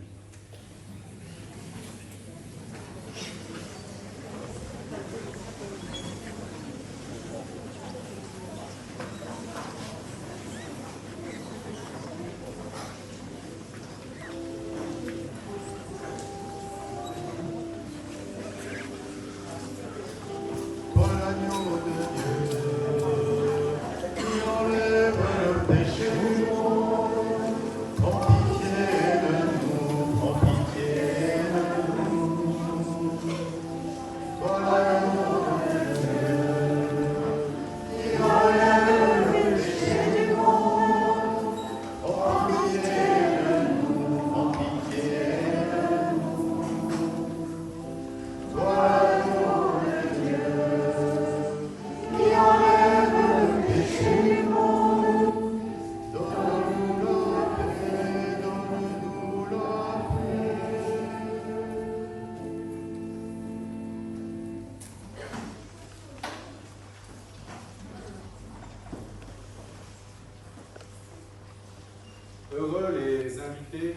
Heureux les invités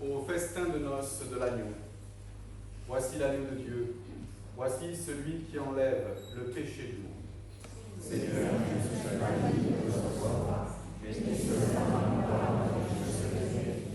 au festin de noces de l'agneau. Voici l'agneau de Dieu. Voici celui qui enlève le péché du monde. Seigneur, je suis pas digne de recevoir, mais dis seulement une parole et je serai guéri.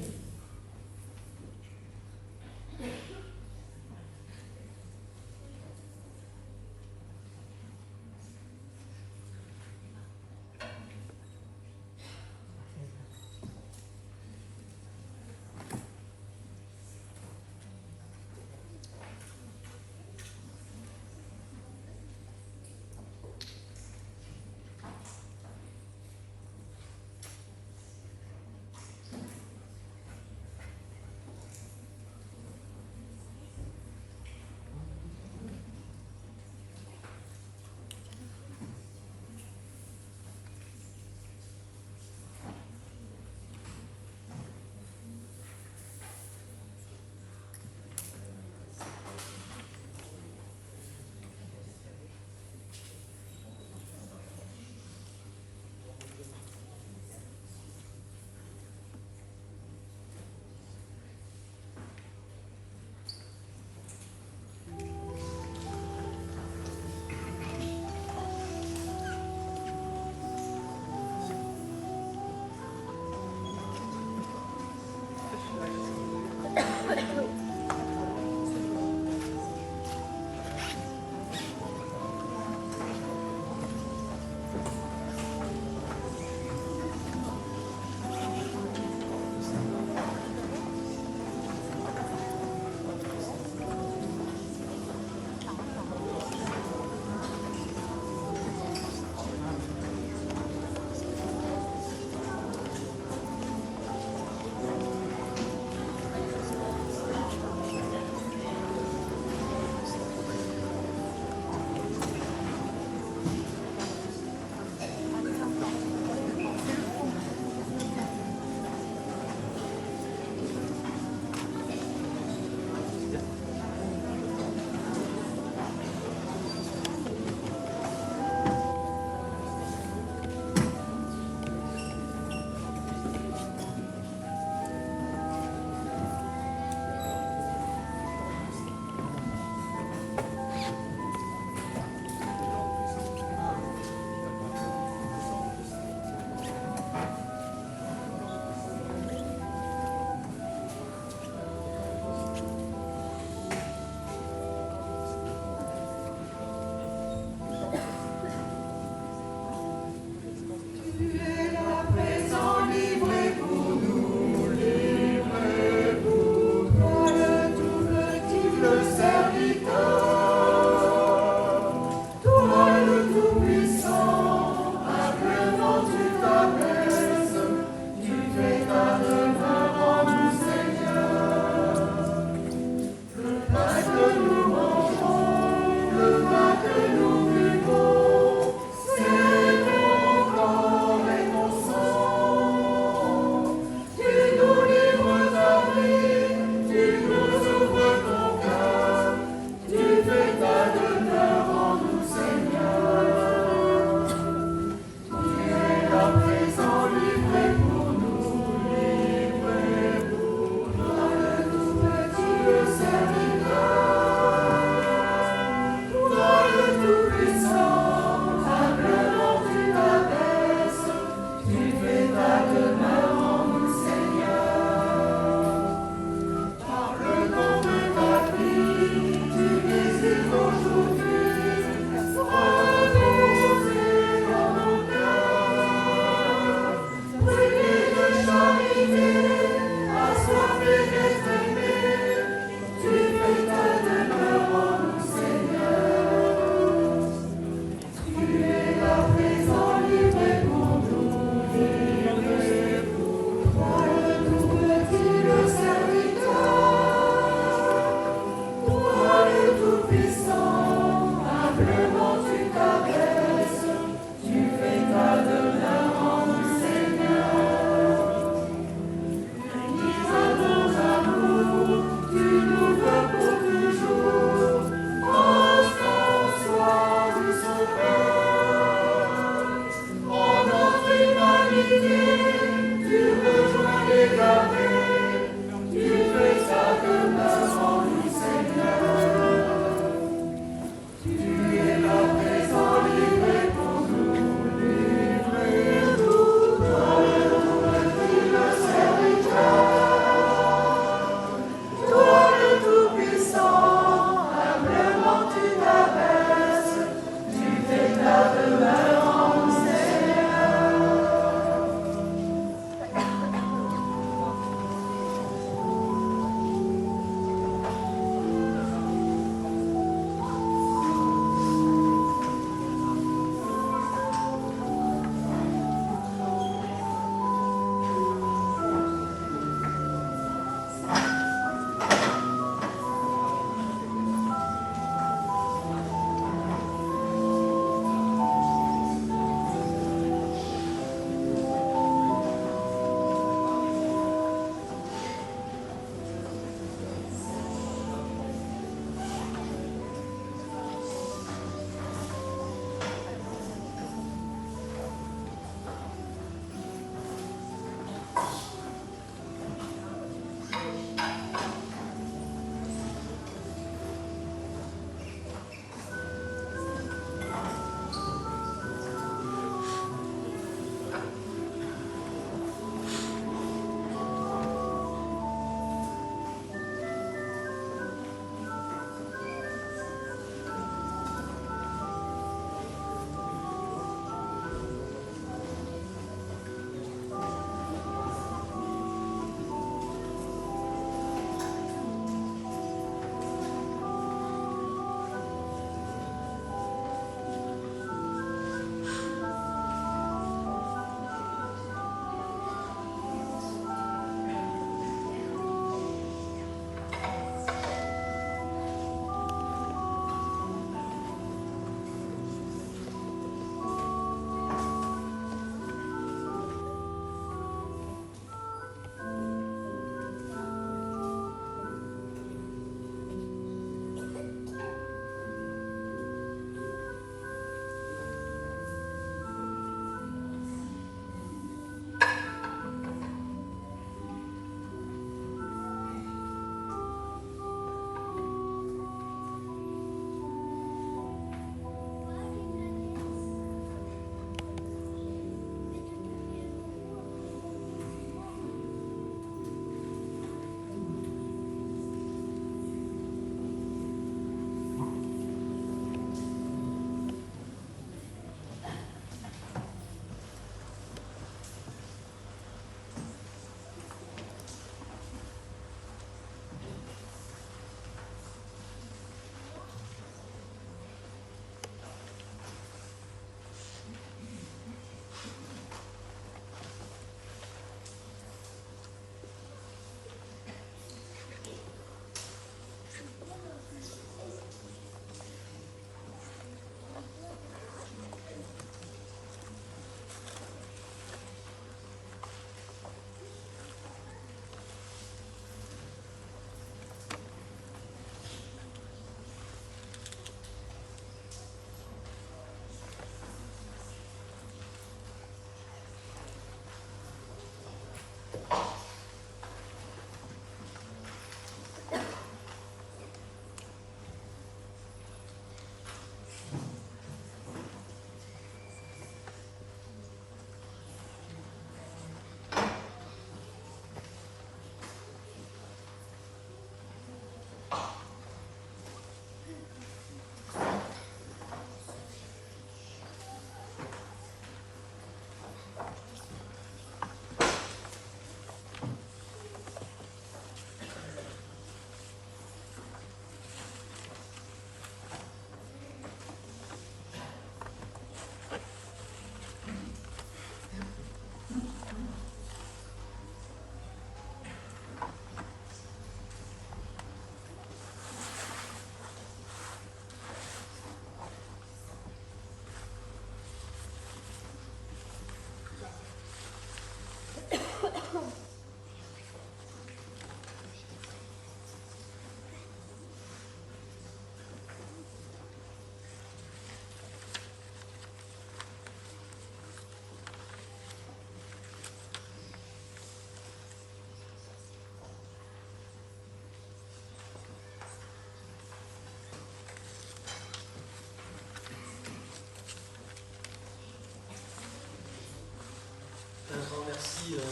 grand merci à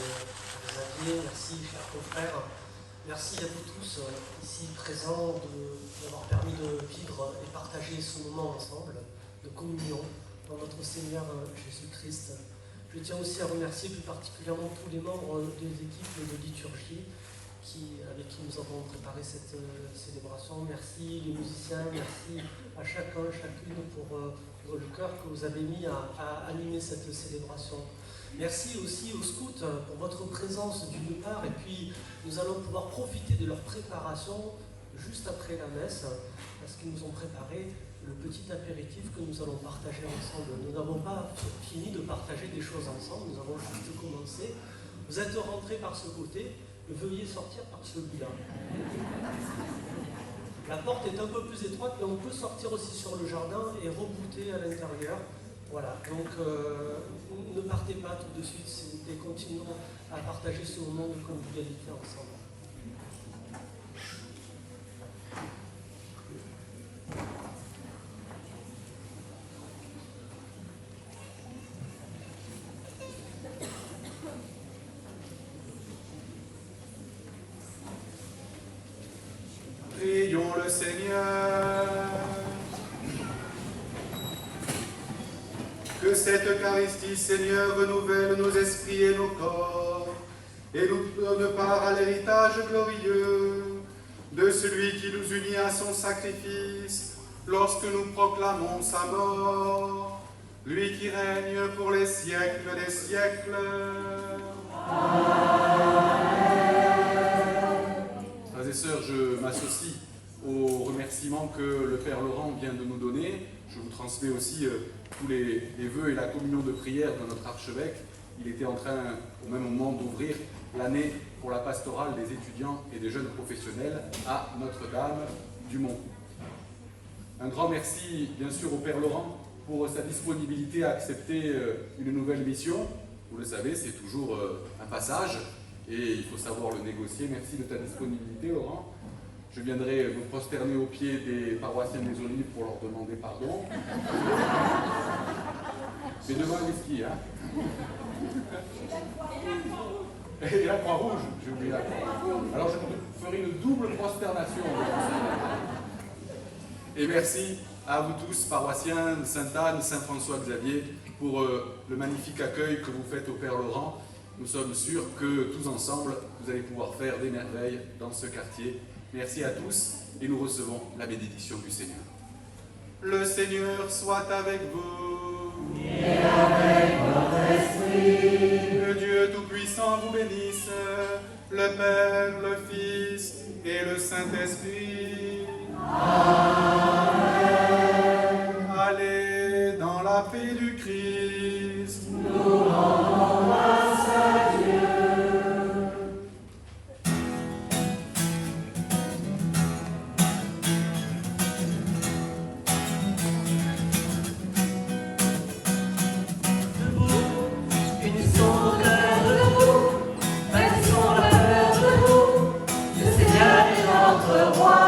Xavier, merci chers confrères, merci à vous tous ici présents d'avoir permis de vivre et partager ce moment ensemble de communion dans notre Seigneur Jésus-Christ. Je tiens aussi à remercier plus particulièrement tous les membres des équipes de liturgie avec qui nous avons préparé cette célébration. Merci les musiciens, merci à chacun, chacune pour le cœur que vous avez mis à animer cette célébration. Merci aussi aux scouts pour votre présence d'une part, et puis nous allons pouvoir profiter de leur préparation juste après la messe, parce qu'ils nous ont préparé le petit apéritif que nous allons partager ensemble. Nous n'avons pas fini de partager des choses ensemble, nous avons juste commencé. Vous êtes rentrés par ce côté, veuillez sortir par celui-là. La porte est un peu plus étroite, mais on peut sortir aussi sur le jardin et rebooter à l'intérieur. Voilà, donc ne partez pas tout de suite, et continuons à partager ce moment de convivialité ensemble. Prions le Seigneur. Que cette Eucharistie, Seigneur, renouvelle nos esprits et nos corps, et nous donne part à l'héritage glorieux de celui qui nous unit à son sacrifice, lorsque nous proclamons sa mort, lui qui règne pour les siècles des siècles. Frères et sœurs, je m'associe aux remerciements que le Père Laurent vient de nous donner. Je vous transmets aussi tous les vœux et la communion de prière de notre archevêque. Il était en train, au même moment, d'ouvrir l'année pour la pastorale des étudiants et des jeunes professionnels à Notre-Dame du Mont. Un grand merci, bien sûr, au Père Laurent pour sa disponibilité à accepter une nouvelle mission. Vous le savez, c'est toujours un passage et il faut savoir le négocier. Merci de ta disponibilité, Laurent. Je viendrai me prosterner aux pieds des paroissiens des Olives pour leur demander pardon. Mais devant un whisky, hein. Et la Croix-Rouge, j'ai oublié la Croix-Rouge. Alors je ferai une double prosternation. Et merci à vous tous, paroissiens de Sainte-Anne, Saint-François-Xavier, pour le magnifique accueil que vous faites au Père Laurent. Nous sommes sûrs que tous ensemble, vous allez pouvoir faire des merveilles dans ce quartier. Merci à tous et nous recevons la bénédiction du Seigneur. Le Seigneur soit avec vous. Et avec votre esprit. Que Dieu Tout-Puissant vous bénisse, le Père, le Fils et le Saint-Esprit. Amen. Allez dans la paix du Christ. Nous rendons grâce à Dieu. Roi.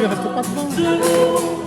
Il reste pas de bon.